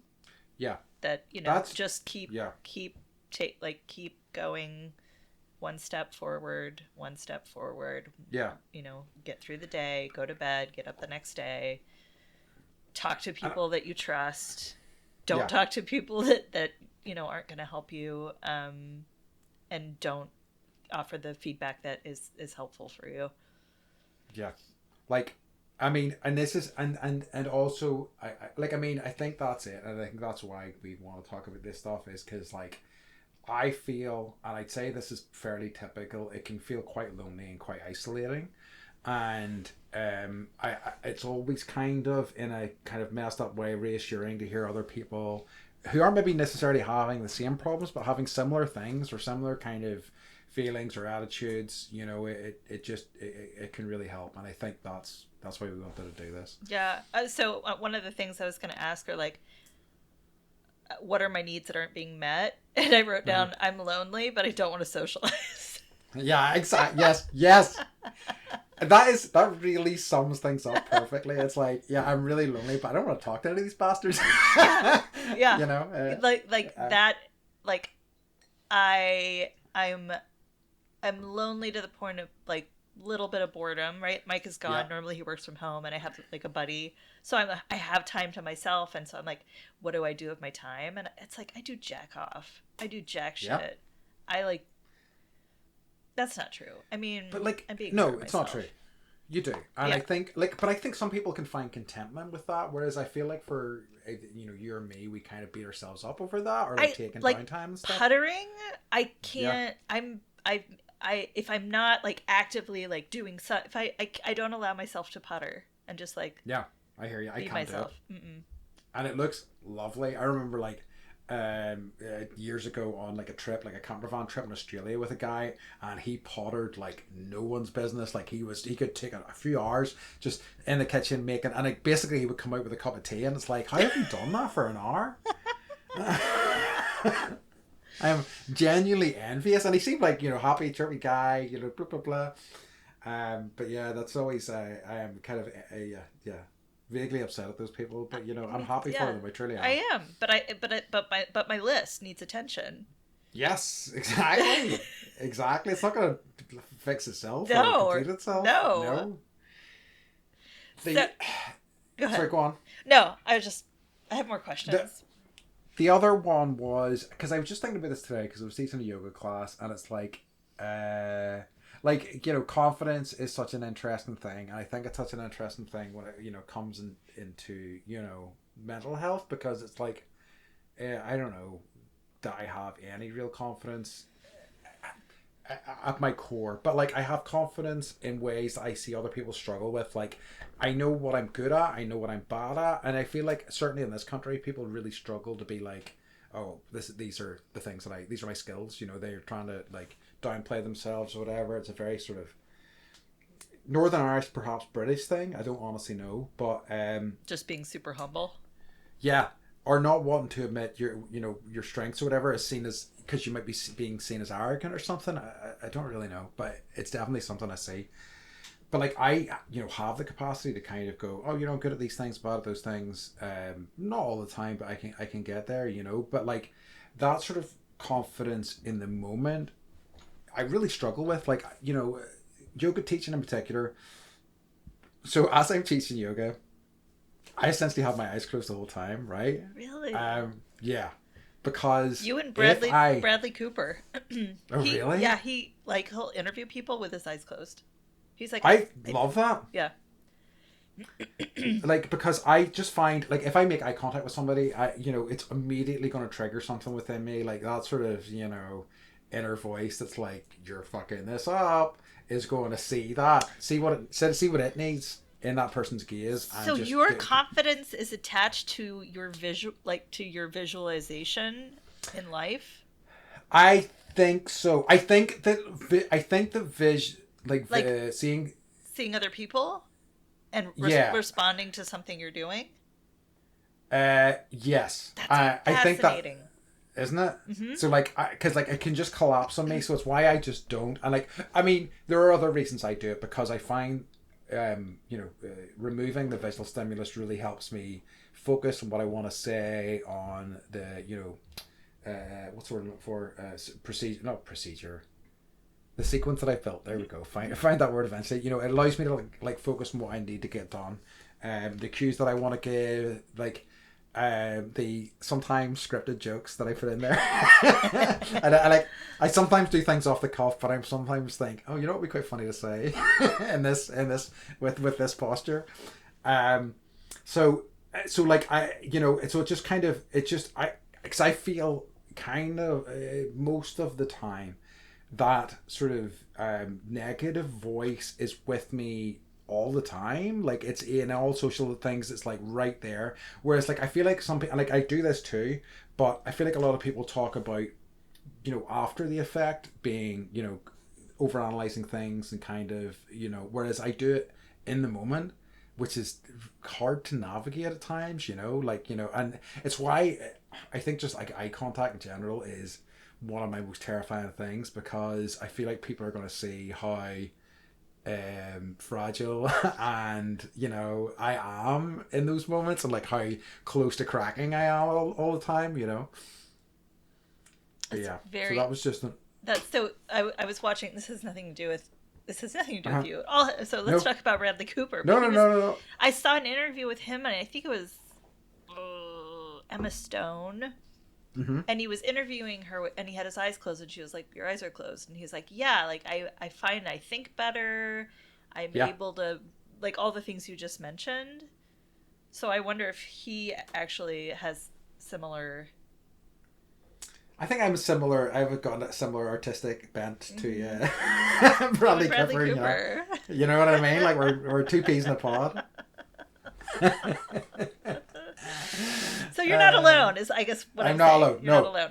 Yeah. that That's just keep yeah. keep going one step forward, Yeah. get through the day, go to bed, get up the next day, talk to people that you trust, don't talk to people that aren't going to help you, and don't offer the feedback that is helpful for you. Yeah. Like, I mean, and this is and also I think that's it, and I think that's why we want to talk about this stuff, is because like I feel, and I'd say this is fairly typical, it can feel quite lonely and quite isolating, and it's always kind of in a kind of messed up way reassuring to hear other people who aren't maybe necessarily having the same problems but having similar things or similar kind of feelings or attitudes. It can really help, and I think that's why we wanted to do this. Yeah. So one of the things I was going to ask are like, what are my needs that aren't being met? And I wrote down, I'm lonely, but I don't want to socialize. Yeah, exactly. Yes. That really sums things up perfectly. It's like, yeah, I'm really lonely, but I don't want to talk to any of these bastards. Yeah. That. Like I'm lonely to the point of like little bit of boredom, right? Mike is gone. Yeah. Normally he works from home, and I have like a buddy, so I have time to myself, and so I'm like, what do I do with my time? And it's like, I do jack off. I do jack shit. Yeah. I like. That's not true. I mean, but like, I'm being no, it's not true. You do, and Yeah. I think but I think some people can find contentment with that. Whereas I feel like for you or me, we kind of beat ourselves up over that, or like taking downtime and stuff. Puttering, I can't. Yeah. If I'm not like actively like doing stuff, if I don't allow myself to putter and just like yeah, I hear you. I can't myself. do it. And it looks lovely. I remember like years ago on like a trip, like a camper van trip in Australia with a guy, and he pottered like no one's business. Like he could take a few hours just in the kitchen making, and like basically he would come out with a cup of tea, and it's like, how have you done that for an hour? I'm genuinely envious, and he seemed like happy, chirpy guy, blah blah blah. But yeah, that's always I am kind of vaguely upset at those people, but I'm happy for them. I truly am. I am, but my list needs attention. Yes, exactly, exactly. It's not going to fix itself or complete itself. No. Go ahead. Sorry, go on. No, I have more questions. The other one was, because I was just thinking about this today, because I was teaching a yoga class, and it's like, confidence is such an interesting thing, and I think it's such an interesting thing when it comes into mental health, because it's like, I don't know that I have any real confidence at my core, but like I have confidence in ways that I see other people struggle with. Like I know what I'm good at, I know what I'm bad at, and I feel like certainly in this country people really struggle to be like, oh, these are the things that these are my skills. They're trying to like downplay themselves or whatever. It's a very sort of Northern Irish, perhaps British thing. I don't honestly know, but just being super humble. Yeah, or not wanting to admit your strengths or whatever is seen as, because you might be being seen as arrogant or something. I don't really know, but it's definitely something I see. But like I have the capacity to kind of go, oh, I'm good at these things, bad at those things. Not all the time, but I can get there. But like that sort of confidence in the moment, I really struggle with. Like yoga teaching in particular. So as I'm teaching yoga, I essentially have my eyes closed the whole time, right? Really? Yeah. Because you and Bradley Cooper. Oh, really? Yeah, he'll interview people with his eyes closed. He's like, I love that. Yeah. like, because I just find, like, if I make eye contact with somebody, it's immediately going to trigger something within me, like that sort of, inner voice that's like, you're fucking this up, is going to see what it needs in that person's gaze. So your confidence is attached to your visualization in life. I think so. I think the seeing other people and responding to something you're doing. Yes. That's fascinating. I think that, isn't it? Mm-hmm. So because it can just collapse on me. So it's why I just don't. And there are other reasons I do it, because I find, removing the visual stimulus really helps me focus on what I want to say, on the, what's the word I'm looking for? Procedure. The sequence that I built. There we go. Find that word eventually. It allows me to focus on what I need to get done. The cues that I want to give, the sometimes scripted jokes that I put in there. And I sometimes do things off the cuff, but I sometimes think, oh, what would be quite funny to say in this with this posture. So it just kind of, because I feel kind of most of the time that sort of negative voice is with me all the time. Like, it's in all social things, it's right there. Whereas I feel like some people, I do this too, but I feel like a lot of people talk about, after the effect being, overanalyzing things and kind of, whereas I do it in the moment, which is hard to navigate at times, and it's why I think just eye contact in general is one of my most terrifying things, because I feel like people are going to see how fragile and I am in those moments, and how close to cracking I am all the time. So that was just I was watching. This has nothing to do with you. So let's talk about Bradley Cooper. No. I saw an interview with him, and I think it was Emma Stone. Mm-hmm. And he was interviewing her, and he had his eyes closed, and she was like, your eyes are closed. And he's like, yeah, I find I think better. I'm able to, all the things you just mentioned. So I wonder if he actually has similar... I think I've got a similar artistic bent to Bradley Cooper. You know what I mean? We're two peas in a pod. So you're not alone, is I guess what I'm not saying. alone. You're not alone.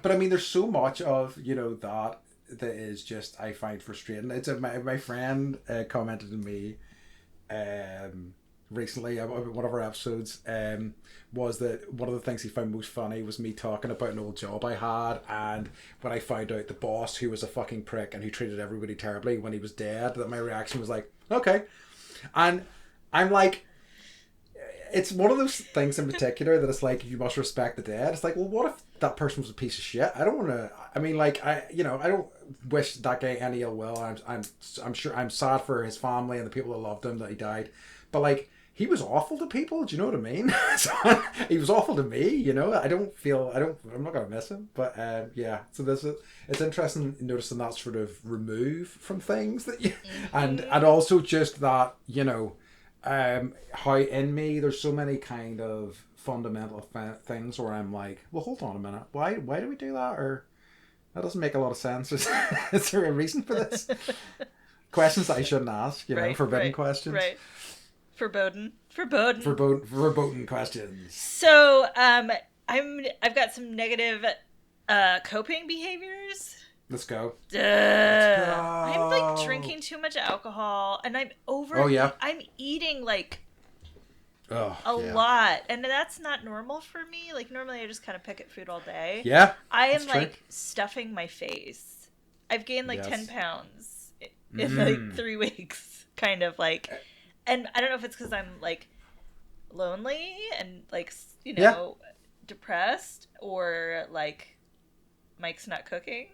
But there's so much of that is just, I find frustrating. It's my friend commented to me recently about one of our episodes, was that one of the things he found most funny was me talking about an old job I had, and when I found out the boss, who was a fucking prick and who treated everybody terribly, when he was dead, that my reaction was like, okay. And I'm like, it's one of those things in particular that it's like, you must respect the dead. It's like, well, what if that person was a piece of shit? I don't want to. I mean, I don't wish that guy any ill will. I'm sure I'm sad for his family and the people that loved him that he died, but he was awful to people. Do you know what I mean? So, he was awful to me. I'm not gonna miss him. But so it's interesting noticing that sort of remove from things that you, and also just that how in me there's so many kind of fundamental things where I'm like, well, hold on a minute, why do we do that? Or that doesn't make a lot of sense. Is there a reason for this? Questions that I shouldn't ask, forbidden questions. Right. Foreboding questions. So I've got some negative coping behaviors. Let's go. I'm drinking too much alcohol, and I'm over. Oh yeah. I'm eating a yeah. lot, and that's not normal for me. Normally I just kind of pick at food all day. Yeah. I am stuffing my face. I've gained 10 pounds in 3 weeks, kind of and I don't know if it's because I'm lonely and depressed, or Mike's not cooking.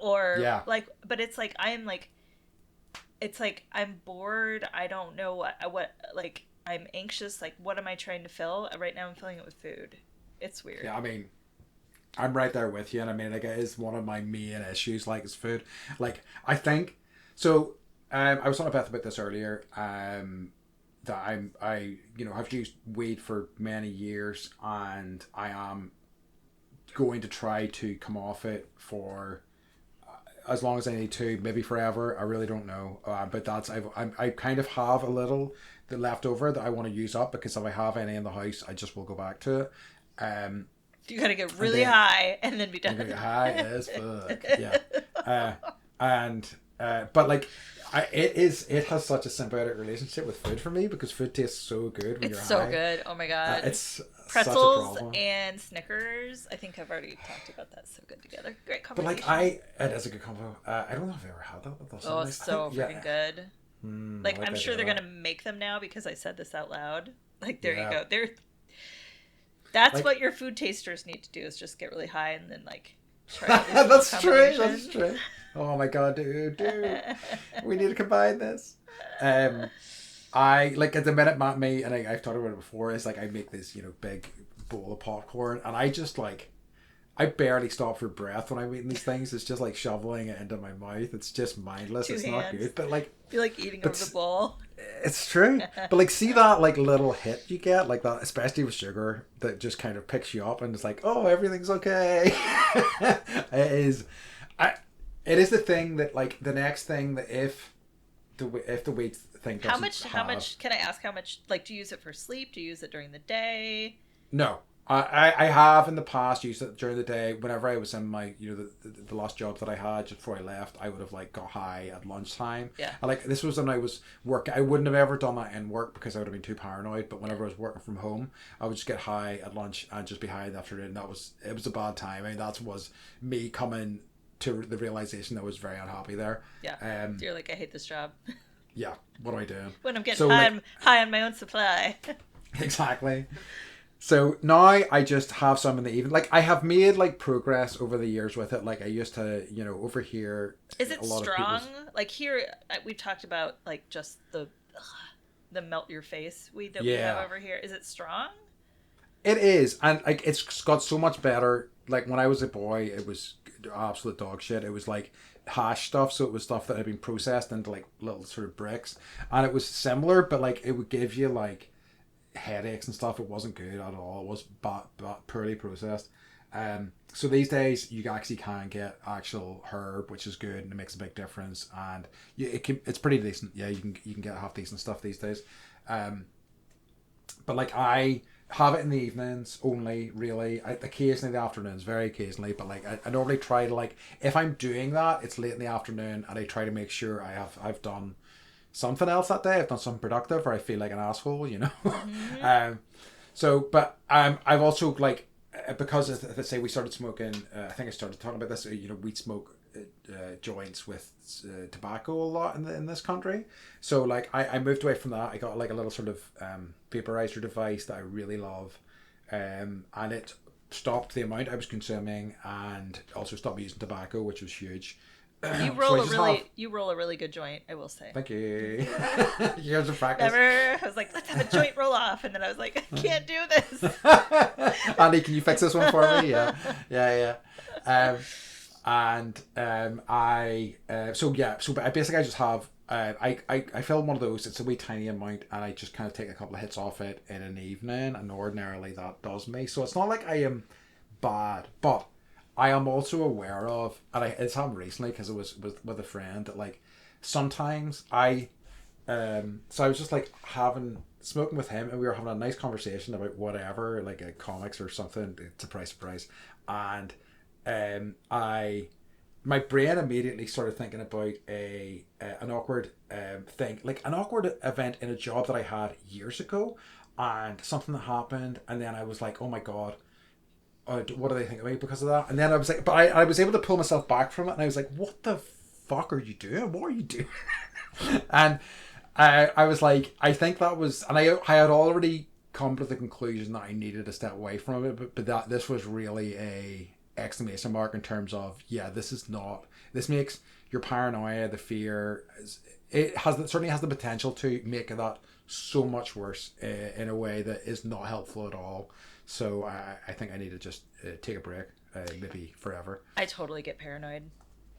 Or but it's I'm bored. I don't know what I'm anxious. What am I trying to fill? Right now I'm filling it with food. It's weird. Yeah, I mean, I'm right there with you, and I mean, it is one of my main issues, is food. I think so. I was talking to Beth about this earlier. That I have used weed for many years, and I am going to try to come off it for as long as I need to, maybe forever. I really don't know, but I kind of have a little the leftover that I want to use up, because if I have any in the house, I just will go back to it. You gotta get really high and then be done. I'm gonna get high as fuck. Yeah, and but like. It has such a symbiotic relationship with food for me, because food tastes so good when you're high. It's so good. Oh my god. It's pretzels and Snickers. I think I've already talked about that. So good together. Great conversation. But like it is a good combo. I don't know if I've ever had that with those. Oh, it's so freaking good. Like I'm sure they're gonna make them now because I said this out loud. Like there you go. That's like, what your food tasters need to do, is just get really high and then like try all these That's true. That's true. Oh my god, dude, we need to combine this. I like at the minute, me and I've talked about it before. Is like I make this big bowl of popcorn, and I just like I barely stop for breath when I'm eating these things. It's just like shoveling it into my mouth. It's just mindless. It's not good, but like I feel like eating over the bowl. It's true, but like see that like little hit you get like that, especially with sugar, that just kind of picks you up, and it's like, oh, everything's okay. It is. It is the thing that like the next thing that if the weight thing doesn't how much can I ask? How much like do you use it for sleep? Do you use it during the day? No, I have in the past used it during the day. Whenever I was in my the last job that I had just before I left, I would have like got high at lunchtime. Yeah. Like this was when I was working. I wouldn't have ever done that in work because I would have been too paranoid. But whenever I was working from home, I would just get high at lunch and just be high in the afternoon. It was a bad time. I mean, that was me coming to the realization that I was very unhappy there. Yeah. You're like, I hate this job. Yeah. What am I doing? When I'm getting high on my own supply. Exactly. So now I just have some in the evening. Like I have made like progress over the years with it. Like I used to, over here. Is it strong? Like here, we've talked about like just the melt your face weed that we have over here. Is it strong? It is, and like it's got so much better. Like when I was a boy, it was absolute dog shit. It was like hash stuff, so it was stuff that had been processed into like little sort of bricks, and it was similar, but like it would give you like headaches and stuff. It wasn't good at all. It was poorly processed. So these days you actually can get actual herb, which is good, and it makes a big difference. And it's pretty decent. Yeah, you can get half decent stuff these days. But like I have it in the evenings only, really. Occasionally the afternoons, very occasionally, but like I normally try to, like, if I'm doing that, it's late in the afternoon, and I try to make sure I've done something else that day. I've done something productive, or I feel like an asshole, Mm-hmm. But I've also like, because as I say, we started smoking. I think I started talking about this. We smoke joints with tobacco a lot in this country. So like I moved away from that. I got like a little sort of vaporizer device that I really love, and it stopped the amount I was consuming, and also stopped me using tobacco, which was huge. You roll a really good joint, I will say. Thank you. Years of practice. I was like, let's have a joint roll off, and then I was like, I can't do this. Andy, can you fix this one for me? Yeah. So I basically just have I fill one of those. It's a wee tiny amount, and I just kind of take a couple of hits off it in an evening, and ordinarily that does me. So it's not like I am bad, but I am also aware of, and it's happened recently because it was with a friend, that like sometimes so I was just like smoking with him, and we were having a nice conversation about whatever, like a comics or something. Surprise, and my brain immediately started thinking about an awkward thing, like an awkward event in a job that I had years ago, and something that happened, and then I was like, oh my god, what do they think of me because of that? And then I was like, but I was able to pull myself back from it, and I was like, what the fuck are you doing? What are you doing? And I was like, I think that was, and I had already come to the conclusion that I needed to step away from it, but that this was really a exclamation mark in terms of, this makes your paranoia, the fear, certainly has the potential to make that so much worse in a way that is not helpful at all. So I think I need to just take a break, maybe forever. I totally get paranoid.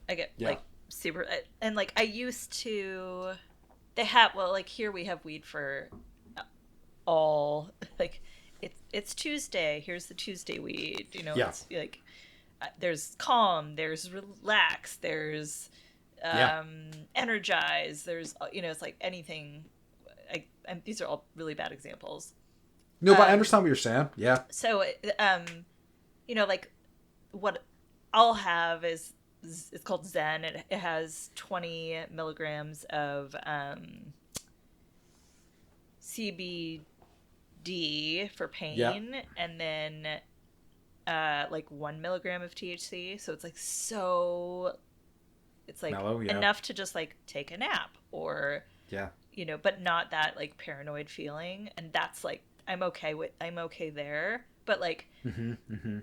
I get like super, and like I used to, they have, well, like here we have weed for all, like it's Tuesday, here's the Tuesday weed, you know. Yeah. It's like there's calm, there's relax, there's Yeah. energize, there's, you know, it's like anything. And these are all really bad examples. No, but I understand what you're saying. Yeah. So you know, like what I'll have is, it's called Zen. It has 20 milligrams of CBD for pain, Yeah. and then like 1 milligram of THC. So it's like, so it's like Mellow, yeah. enough to just like take a nap, or Yeah. you know, but not that like paranoid feeling. And that's like, I'm okay there. But like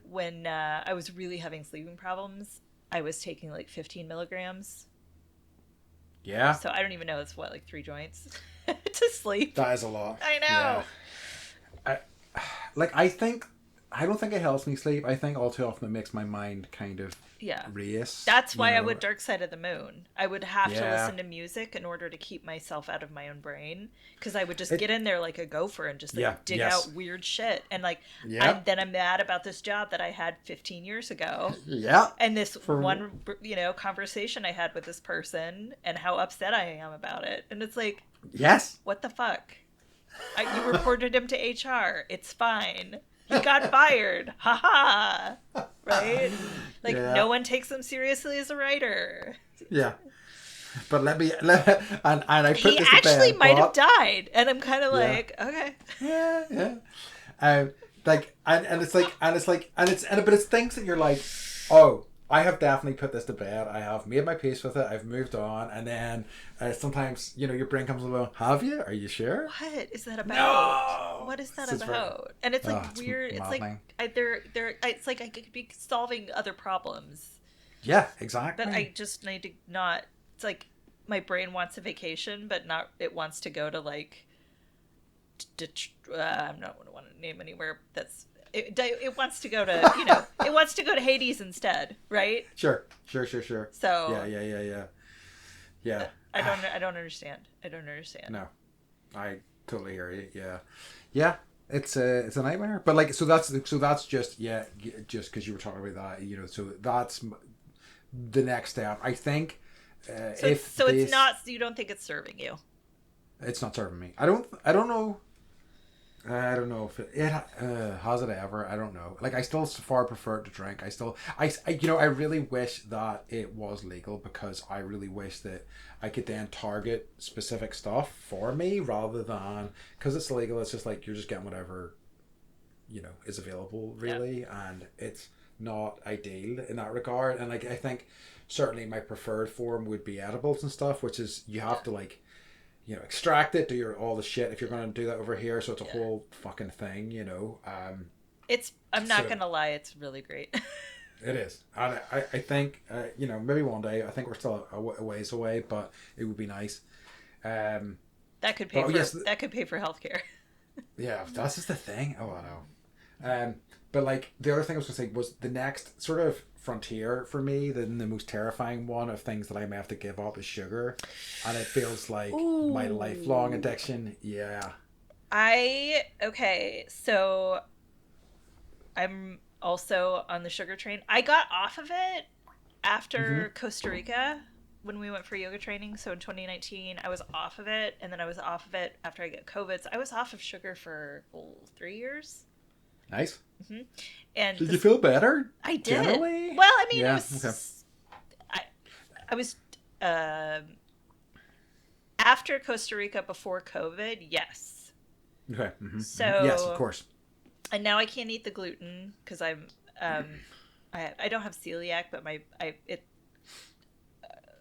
when I was really having sleeping problems, I was taking like 15 milligrams. Yeah. So I don't even know, it's what, like 3 joints to sleep. That is a lot. I know. Yeah. I don't think it helps me sleep. I think all too often it makes my mind kind of race. That's why I would Dark Side of the Moon. I would have to Yeah. listen to music in order to keep myself out of my own brain, because I would just get in there like a gopher and just like dig out weird shit. And like then I'm mad about this job that I had 15 years ago. Yeah. And this one, you know, conversation I had with this person, and how upset I am about it. And it's like, yes, what the fuck? You reported him to HR. It's fine. He got fired. Ha ha. Right? Like, no one takes him seriously as a writer. Yeah. But and I put he this to actually bed, might have died. And I'm kind of like, okay. Yeah. Like, and but it's things that you're like, oh, I have definitely put this to bed. I have made my peace with it. I've moved on. And then sometimes, you know, your brain comes along. Have you? Are you sure? What is that about? No! What is that about? And it's like weird. It's like it's like I could be solving other problems. Yeah, exactly. But I just need to not. It's like my brain wants a vacation, but not. It wants to go to like. I'm not going to want to name anywhere that's. It wants to go to, you know, it wants to go to Hades instead, right? Sure. So yeah. I don't understand. No, I totally hear you. Yeah. It's a nightmare. But like, so that's just just because you were talking about that, you know. So that's the next step, I think. It's not. You don't think it's serving you? It's not serving me. I don't know. I don't know if it has it ever. I don't know. Like, I still far prefer to drink. I really wish that it was legal, because I really wish that I could then target specific stuff for me, rather than, because it's illegal. It's just like you're just getting whatever, you know, is available really, and it's not ideal in that regard. And like, I think certainly my preferred form would be edibles and stuff, which is you have to like, you know, extract it, do all the shit if you're going to do that over here. So it's a whole fucking thing, you know. I'm not going to lie, it's really great. It is. And I think, you know, maybe one day, I think we're still a ways away, but it would be nice. That could pay for healthcare. Yeah, that's just the thing. Oh, I know. But like, the other thing I was going to say was the next sort of frontier for me, the most terrifying one of things that I may have to give up, is sugar. And it feels like my lifelong addiction. Yeah. So I'm also on the sugar train. I got off of it after Costa Rica, when we went for yoga training. So in 2019, I was off of it, and then I was off of it after I got COVID. So I was off of sugar for 3 years. Nice. And did you feel better? I did. Generally? Well, I mean, it was. Okay. I was after Costa Rica, before COVID. Yes. Okay. So yes, of course. And now I can't eat the gluten because I'm I don't have celiac, but it's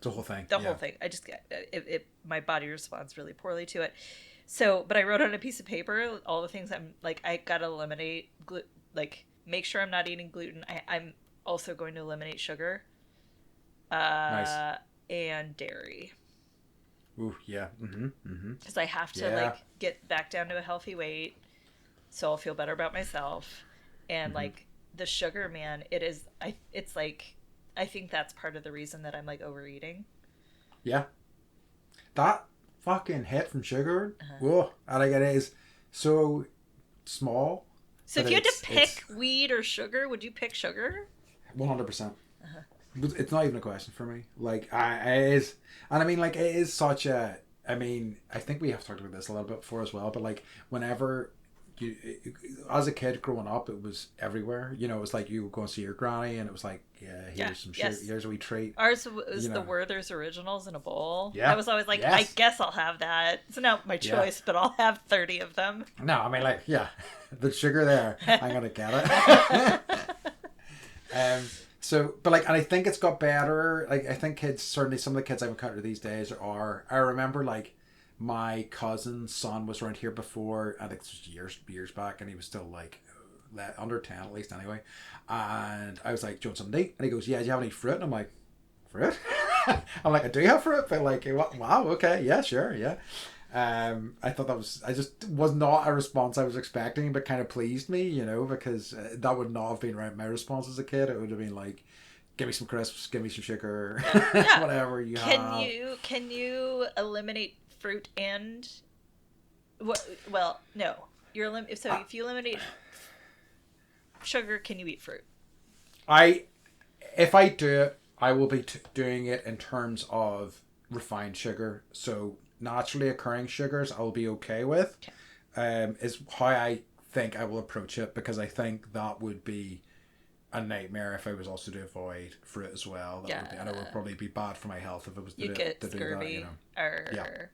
the whole thing. The whole thing. I just get my body responds really poorly to it. So, but I wrote on a piece of paper all the things I'm like, I gotta eliminate like make sure I'm not eating gluten. I'm also going to eliminate sugar, nice. and dairy. Ooh, yeah. Because I have to like get back down to a healthy weight, so I'll feel better about myself. And like the sugar, man, it's like I think that's part of the reason that I'm like overeating. Yeah. That fucking hit from sugar, whoa, I think it is so small. So if you had to pick weed or sugar, would you pick sugar? 100%. It's not even a question for me. Like, it is, and I mean, like, it is such a. I mean, I think we have talked about this a little bit before as well. But like, whenever you, as a kid growing up, it was everywhere. You know, it was like you would go and see your granny, and it was like, here's some sugar, here's a wee treat. Ours was the Werther's Originals in a bowl. Yeah, I was always like, I guess I'll have that. It's not my choice, but I'll have 30 of them. No, I mean, like, the sugar there, I'm gonna get it. So, but like, and I think it's got better. Like, I think kids, certainly some of the kids I've encountered these days are. I remember like my cousin's son was around here before, and it was years back, and he was still like under 10 at least anyway. And I was like, "Do you want something to eat?" And he goes, "Yeah, do you have any fruit?" And I'm like, "Fruit?" I'm like, "I do have fruit," but like, wow, okay, yeah, sure, yeah. I thought I just was not a response I was expecting, but kind of pleased me, you know, because that would not have been my response as a kid. It would have been like, give me some crisps, give me some sugar, whatever you have. Can you eliminate fruit and what? Well, no. If you eliminate sugar, can you eat fruit? If I do it, I will be doing it in terms of refined sugar. So naturally occurring sugars I'll be okay with. Is how I think I will approach it, because I think that would be a nightmare if I was also to avoid fruit as well. And it would probably be bad for my health if it was to do that, you know.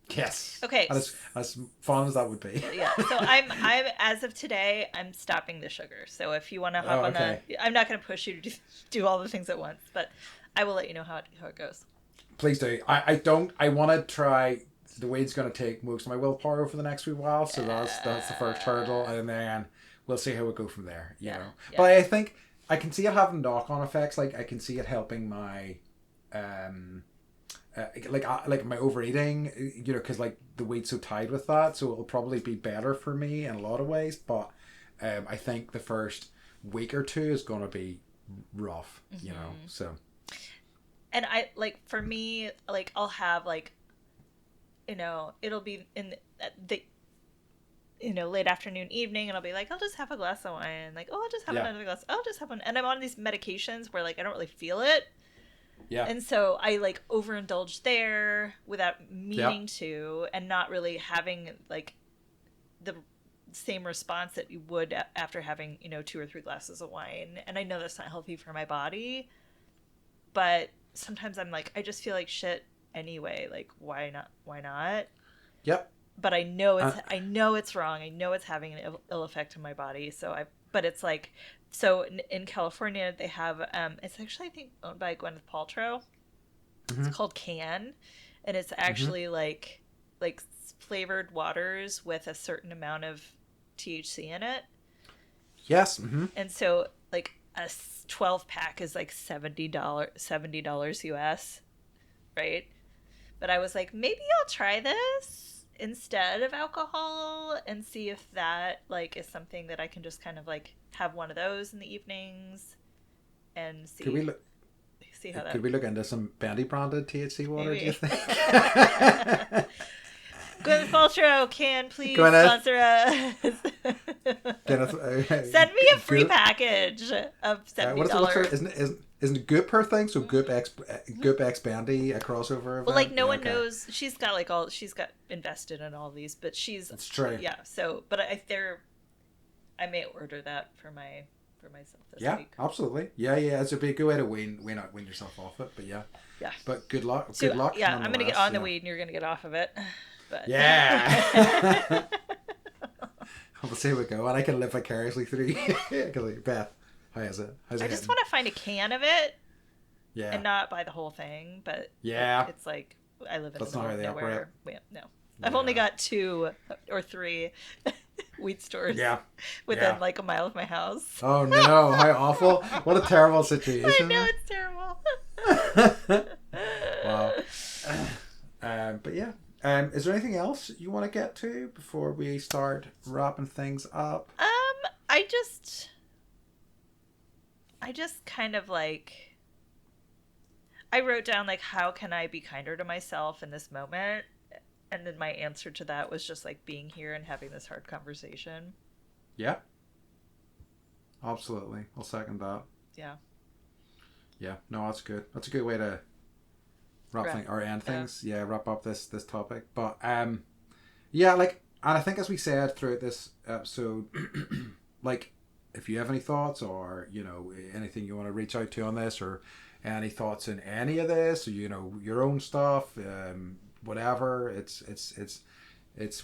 Yes. Okay. And as fun as that would be. Yeah. So I'm as of today, I'm stopping the sugar. So if you want to hop on I'm not going to push you to do all the things at once, but I will let you know how it goes. Please do. I want to try. The weed's going to take most of my willpower over the next wee while, so that's the first hurdle, and then we'll see how it go from there. You know, but I think I can see it having knock-on effects. Like I can see it helping my, like my overeating. You know, because like the weed's so tied with that, so it'll probably be better for me in a lot of ways. But I think the first week or two is going to be rough. You know, so. And I like, for me, like I'll have like, you know, it'll be in the you know, late afternoon, evening, and I'll be like, I'll just have a glass of wine. Like, oh, I'll just have another glass. I'll just have one. And I'm on these medications where like I don't really feel it. Yeah. And so I like overindulge there without meaning to, and not really having like the same response that you would after having, you know, 2 or 3 glasses of wine. And I know that's not healthy for my body, but sometimes I'm like, I just feel like shit anyway. Like, why not? Yep. But I know it's wrong. I know it's having an ill effect on my body. But it's like, so in California they have, it's actually I think owned by Gwyneth Paltrow. It's called Can, and it's actually like flavored waters with a certain amount of THC in it. Yes. And so like a 12 pack is like $70 US, right? But I was like, maybe I'll try this instead of alcohol and see if that like is something that I can just kind of like have one of those in the evenings and see. Could we look into some Bendy branded THC water? Maybe. Do you think? Gwyneth Paltrow, can please sponsor us. Send me a free package of $70. Isn't Goop her thing? So Goop X Bandy, a crossover event? Well, like no one knows. She's got invested in all these, but That's true. Yeah. So, but I may order that for myself this week. Yeah, absolutely. Yeah. It's a big good way to wean yourself off it. But yeah. But good luck. Good luck. Yeah, I'm gonna get on the weed, and you're gonna get off of it. But yeah. We'll see how we go, and I can live vicariously through you. Like, Beth, how is it? I just want to find a can of it. Yeah. And not buy the whole thing, but it's like I live in the middle of nowhere. No. I've only got 2 or 3 weed stores within like a mile of my house. Oh no, how awful. What a terrible situation. I know, it's terrible. Wow. But yeah. Is there anything else you want to get to before we start wrapping things up? I just kind of like, I wrote down like, how can I be kinder to myself in this moment? And then my answer to that was just like being here and having this hard conversation. Yeah. Absolutely. I'll second that. Yeah. Yeah. No, that's good. That's a good way to end things. Yeah, wrap up this topic. But yeah, like, and I think as we said throughout this episode, like, if you have any thoughts or, you know, anything you want to reach out to on this, or any thoughts in any of this, or, you know, your own stuff, whatever,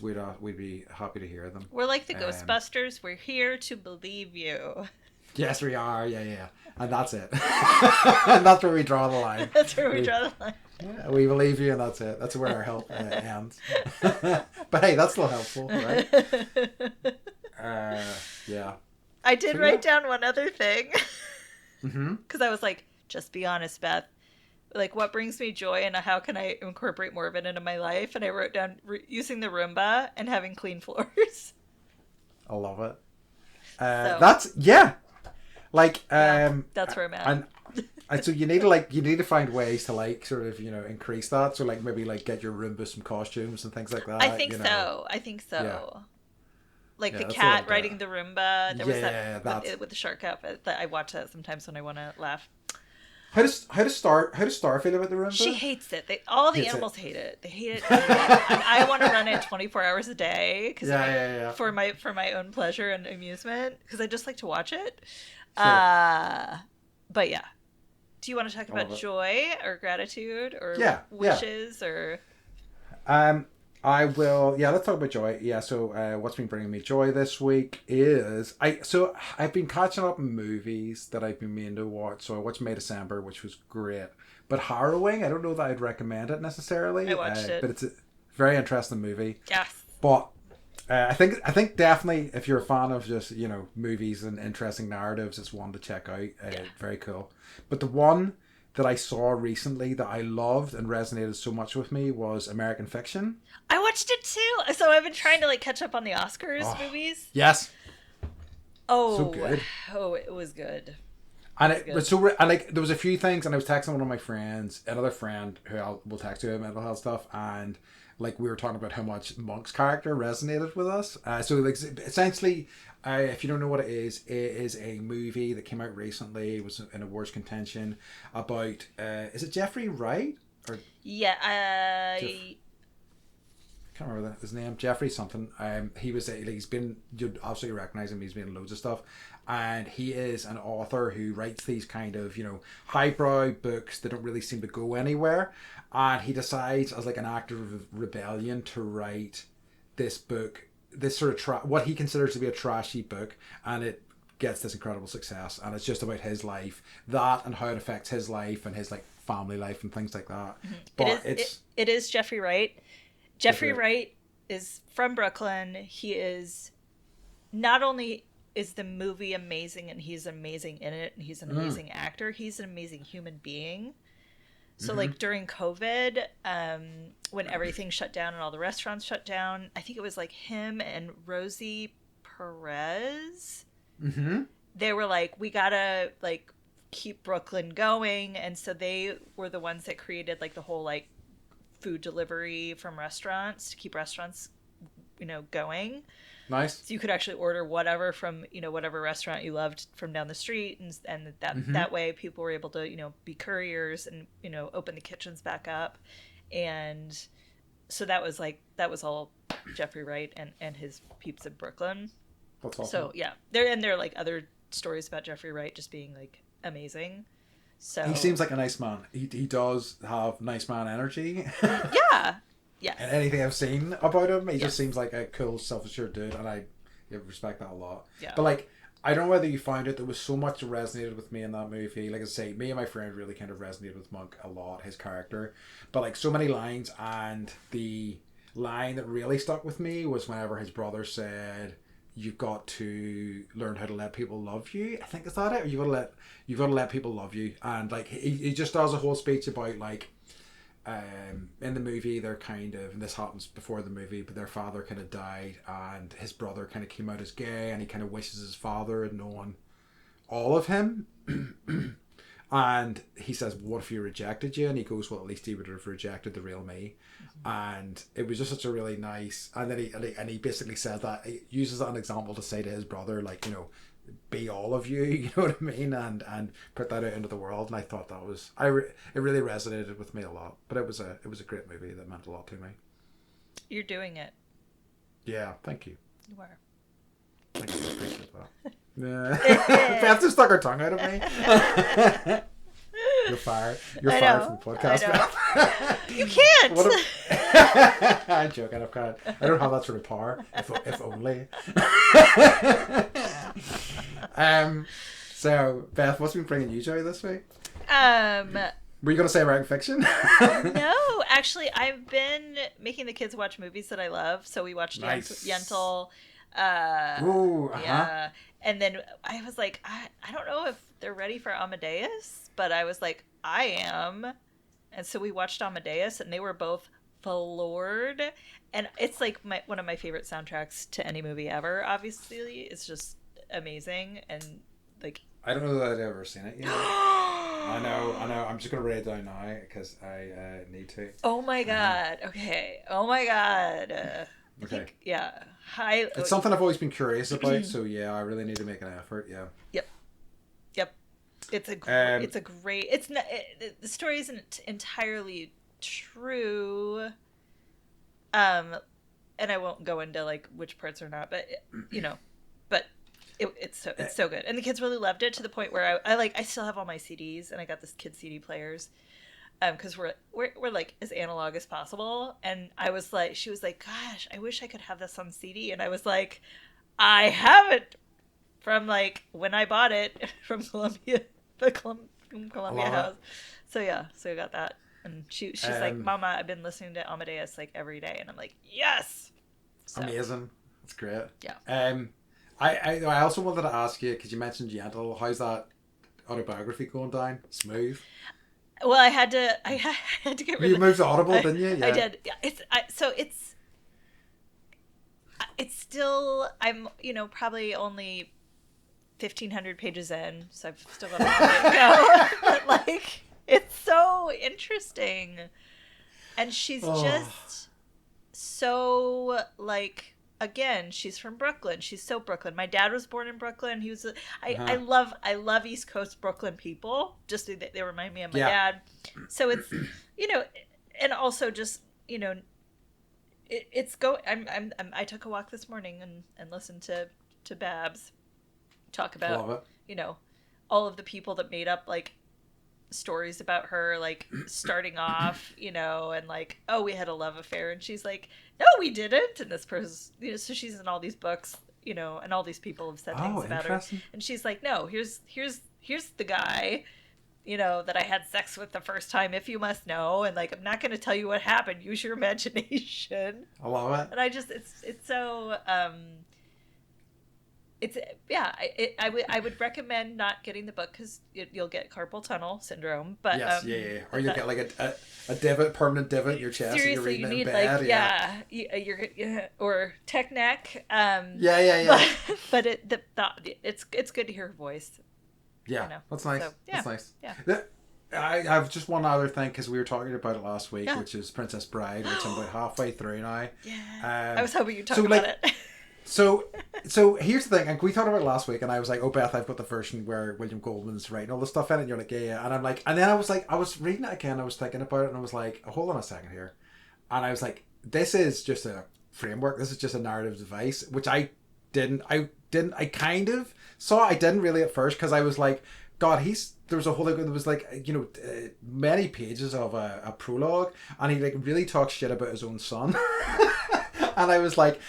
we'd be happy to hear them. We're like the Ghostbusters. We're here to believe you. Yes, we are. Yeah. And that's it. And that's where we draw the line. That's where we draw the line. Yeah, we believe you, and that's it. That's where our help ends. But hey, that's still helpful, right? Yeah. I did write down one other thing. Mm-hmm. Because I was like, just be honest, Beth. Like, what brings me joy, and how can I incorporate more of it into my life? And I wrote down using the Roomba and having clean floors. I love it. That's like that's where I'm at. And so you need to find ways to like sort of, you know, increase that. So like maybe like get your Roomba some costumes and things like that. I think so. Yeah. Like the cat riding the Roomba. There was that with the shark outfit. I watch that sometimes when I want to laugh. How does Star feel about the Roomba? She hates it. All the animals hate it. They hate it. I want to run it 24 hours a day for my own pleasure and amusement, because I just like to watch it. Sure. But yeah. Do you want to talk about joy or gratitude or wishes or? I will. Yeah, let's talk about joy. Yeah. So, what's been bringing me joy this week is I've been catching up on movies that I've been meaning to watch. So I watched May December, which was great, but harrowing. I don't know that I'd recommend it necessarily. I watched it, but it's a very interesting movie. Yes. But I think definitely if you're a fan of just, you know, movies and interesting narratives, it's one to check out. Very cool. But the one that I saw recently that I loved and resonated so much with me was American Fiction. I watched it too. So I've been trying to like catch up on the Oscars movies. Yes. Oh, so good. Oh, it was good. And there was a few things, and I was texting one of my friends, another friend who will text you about mental health stuff, and like we were talking about how much Monk's character resonated with us. So like essentially, if you don't know what it is a movie that came out recently. It was in awards contention about is it Jeffrey Wright or I can't remember his name. Jeffrey something. He's been, you'd absolutely recognize him. He's been in loads of stuff, and he is an author who writes these kind of, you know, highbrow books that don't really seem to go anywhere. And he decides, as like an act of rebellion, to write this book, this sort of what he considers to be a trashy book, and it gets this incredible success. And it's just about his life, that, and how it affects his life and his like family life and things like that. Mm-hmm. But it is Jeffrey Wright. Jeffrey Wright is from Brooklyn. He is not only is the movie amazing, and he's amazing in it, and he's an amazing actor, he's an amazing human being. So like during COVID, when everything shut down and all the restaurants shut down, I think it was like him and Rosie Perez. Mm-hmm. They were like, we gotta like keep Brooklyn going, and so they were the ones that created like the whole like food delivery from restaurants to keep restaurants, you know, going. Nice. So you could actually order whatever from, you know, whatever restaurant you loved from down the street, and that way people were able to, you know, be couriers and, you know, open the kitchens back up. And so that was all Jeffrey Wright and his peeps in Brooklyn. That's awesome. So yeah, there are like other stories about Jeffrey Wright just being like amazing. So he seems like a nice man. He does have nice man energy. Yeah. Yes. And anything I've seen about him, he just seems like a cool, self-assured dude, and I respect that a lot. Yeah. But like, I don't know whether you found it, there was so much that resonated with me in that movie. Like I say, me and my friend really kind of resonated with Monk a lot, his character. But like so many lines, and the line that really stuck with me was whenever his brother said, "You've got to learn how to let people love you." I think, is that it? Or you've got to let people love you. And like he just does a whole speech about like, in the movie they're kind of, and this happens before the movie, but their father kind of died, and his brother kind of came out as gay, and he kind of wishes his father had known all of him. And he says, what if you rejected you? And he goes, well, at least he would have rejected the real me. And it was just such a really nice, and then he basically said that, he uses that an example to say to his brother, like, you know, be all of you, you know what I mean, and put that out into the world. And I thought that was, it really resonated with me a lot. But it was a great movie that meant a lot to me. You're doing it. Yeah, thank you. You are. Thank you, I appreciate that. Yeah. Beth just stuck her tongue out of me. You're fired. You're fired from the podcast. You can't. I'm joking. I don't have that sort of power. If only. So Beth, what's been bringing you joy this week? Were you going to say American Fiction? No, actually, I've been making the kids watch movies that I love. So we watched Yentl. Yeah. And then I was like, I don't know if they're ready for Amadeus, but I was like, I am. And so we watched Amadeus, and they were both floored. And it's like one of my favorite soundtracks to any movie ever, obviously. It's just amazing. And like, I don't know that I've ever seen it yet. I know. I'm just going to write it down now because I need to. Oh my God. Okay. Oh my God. Okay. Yeah. It's something I've always been curious about, so yeah, I really need to make an effort. Yeah. Yep. It's a great. It's not. The story isn't entirely true. And I won't go into like which parts are not, but it's so good, and the kids really loved it to the point where I still have all my CDs, and I got this kid CD players. Because we're like as analog as possible, and she was like, gosh, I wish I could have this on CD, and I was like, I have it from like when I bought it from Columbia, Columbia House. So I got that, and she's like, Mama, I've been listening to Amadeus like every day, and I'm like, yes, so. Amazing, that's great. Yeah. I also wanted to ask you, because you mentioned Yentl, how's that autobiography going down? Smooth? Well, I had to get rid of it. You moved to Audible, didn't you? Yeah. I did. Yeah. It's still, I'm, probably only 1,500 pages in, so I've still got a long way to go. But like, it's so interesting. And she's just so like, again, she's from Brooklyn. She's so Brooklyn. My dad was born in Brooklyn. He was. I love East Coast Brooklyn people. Just they remind me of my dad. So it's, and also just it's go. I took a walk this morning and listened to Babs talk about all of the people that made up like stories about her, like starting off, and like, oh, we had a love affair, and she's like, no, we didn't, and this person, so she's in all these books, and all these people have said things about her, and she's like, no, here's the guy, that I had sex with the first time, if you must know, and like, I'm not going to tell you what happened, use your imagination. I love it. And I just, it's so I would recommend not getting the book because you'll get carpal tunnel syndrome. But yes, or you'll get like a divot, permanent divot in your chest. Seriously, and you're you need bed. you're or tech neck. But it's good to hear her voice. Yeah, that's nice. So, yeah. That's nice. Yeah. I have just one other thing because we were talking about it last week, which is Princess Bride, which I'm about halfway through now. Yeah. I was hoping you'd talk about it. So here's the thing, and we talked about it last week, and I was like, oh, Beth, I've got the version where William Goldman's writing all the stuff in it, and you're like, yeah, and I'm like, and then I was reading it again, I was thinking about it, and I was like, oh, hold on a second here, and I was like, this is just a framework, this is just a narrative device, which I kind of saw, I didn't really at first, because I was like, God, there was a whole, there was like, many pages of a prologue, and he like really talks shit about his own son, and I was like,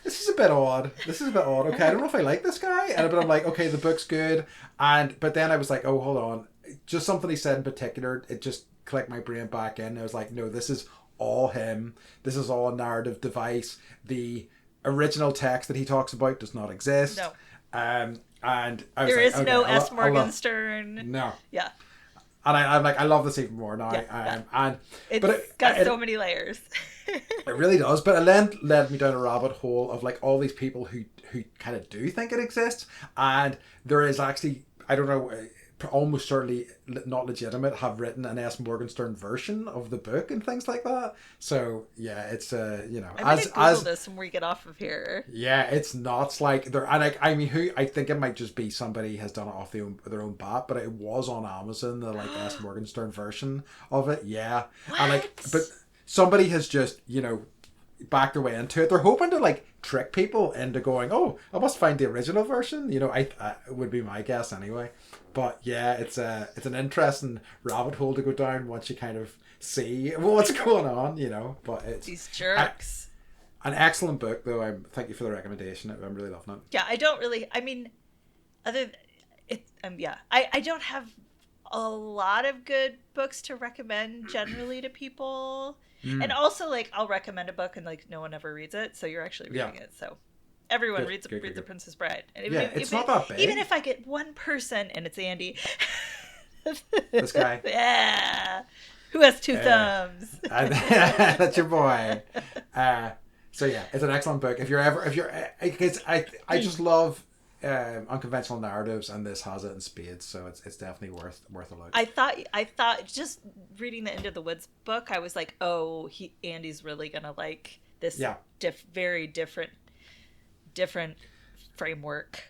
this is a bit odd. Okay, I don't know if I like this guy. But I'm like, okay, the book's good. But then I was like, oh, hold on. Just something he said in particular, it just clicked my brain back in. I was like, no, this is all him. This is all a narrative device. The original text that he talks about does not exist. No. And I was there is no S. Morgenstern. No. Yeah. And I'm like, I love this even more now. It's got so many layers. It really does, but it then led me down a rabbit hole of like all these people who kind of do think it exists, and there is actually, I don't know, almost certainly not legitimate have written an S. Morgenstern version of the book and things like that. So yeah, it's you know, I'm gonna Google this when we get off of here. Yeah, it's nuts. Like there, and I mean, who I think it might just be somebody has done it off their own bat, but it was on Amazon, the like S. Morgenstern version of it. Yeah, What? and like, but somebody has just, you know, backed their way into it. They're hoping to like trick people into going, oh, I must find the original version. You know, I would be my guess anyway. But yeah, it's an interesting rabbit hole to go down once you kind of see what's going on, you know. But it's these jerks. An excellent book, though. Thank you for the recommendation. I'm really loving it. Yeah, I don't really. I mean, other it. Yeah, I don't have a lot of good books to recommend generally to people, and also like I'll recommend a book and like no one ever reads it, so you're actually reading it. So everyone reads The Princess Bride. And it's not that big. Even if I get one person and it's Andy. This guy. Yeah. Who has two thumbs? That's your boy. So yeah, it's an excellent book. Because I just love unconventional narratives, and this has it in spades. So it's definitely worth a look. I thought just reading the End of the Woods book, I was like, oh, Andy's really gonna like this. Very different framework.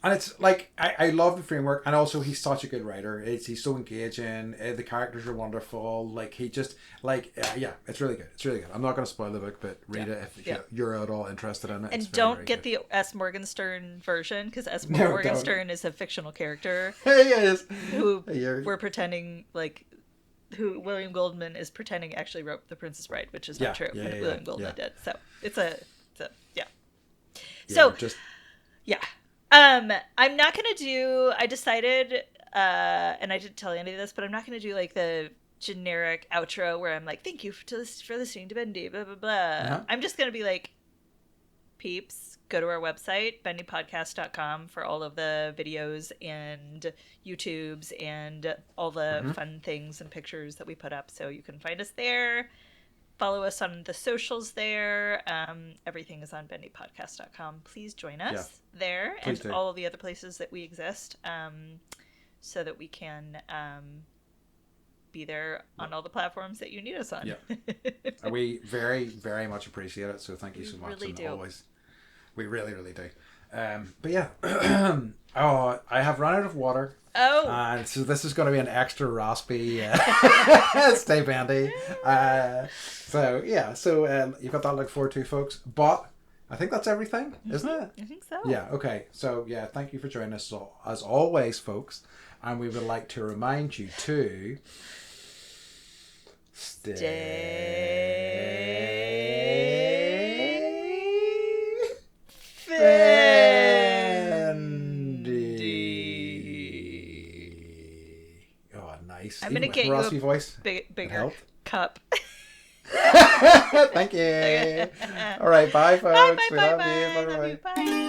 And it's like I love the framework, and also he's such a good writer. He's so engaging. The characters are wonderful. Like he just it's really good. It's really good. I'm not going to spoil the book, but read it if you're at all interested in it. And don't get the S. Morgenstern version, because S. Morgenstern is a fictional character. He is. Who we're pretending like. Who William Goldman is pretending actually wrote The Princess Bride, which is not true, but William Goldman did. So it's a. So I'm not gonna do. I decided, and I didn't tell Andy this, but I'm not gonna do like the generic outro where I'm like, "Thank you for listening to Bendy." Blah blah blah. Uh-huh. I'm just gonna be like, peeps, go to our website bendypodcast.com for all of the videos and YouTubes and all the fun things and pictures that we put up, so you can find us there. Follow us on the socials there. Everything is on bendypodcast.com. Please join us there and all of the other places that we exist, so that we can be there on all the platforms that you need us on. Yeah. We very, very much appreciate it. So thank you so much. We really do. Always, we really, really do. But yeah, I have run out of water. Oh. And so this is going to be an extra raspy stay bendy. So you've got that to look forward to, folks. But I think that's everything, isn't it? I think so. Yeah, okay. So yeah, thank you for joining us as always, folks. And we would like to remind you to I'm going to get you a voice. bigger cup. Thank you. All right, bye, folks. Bye.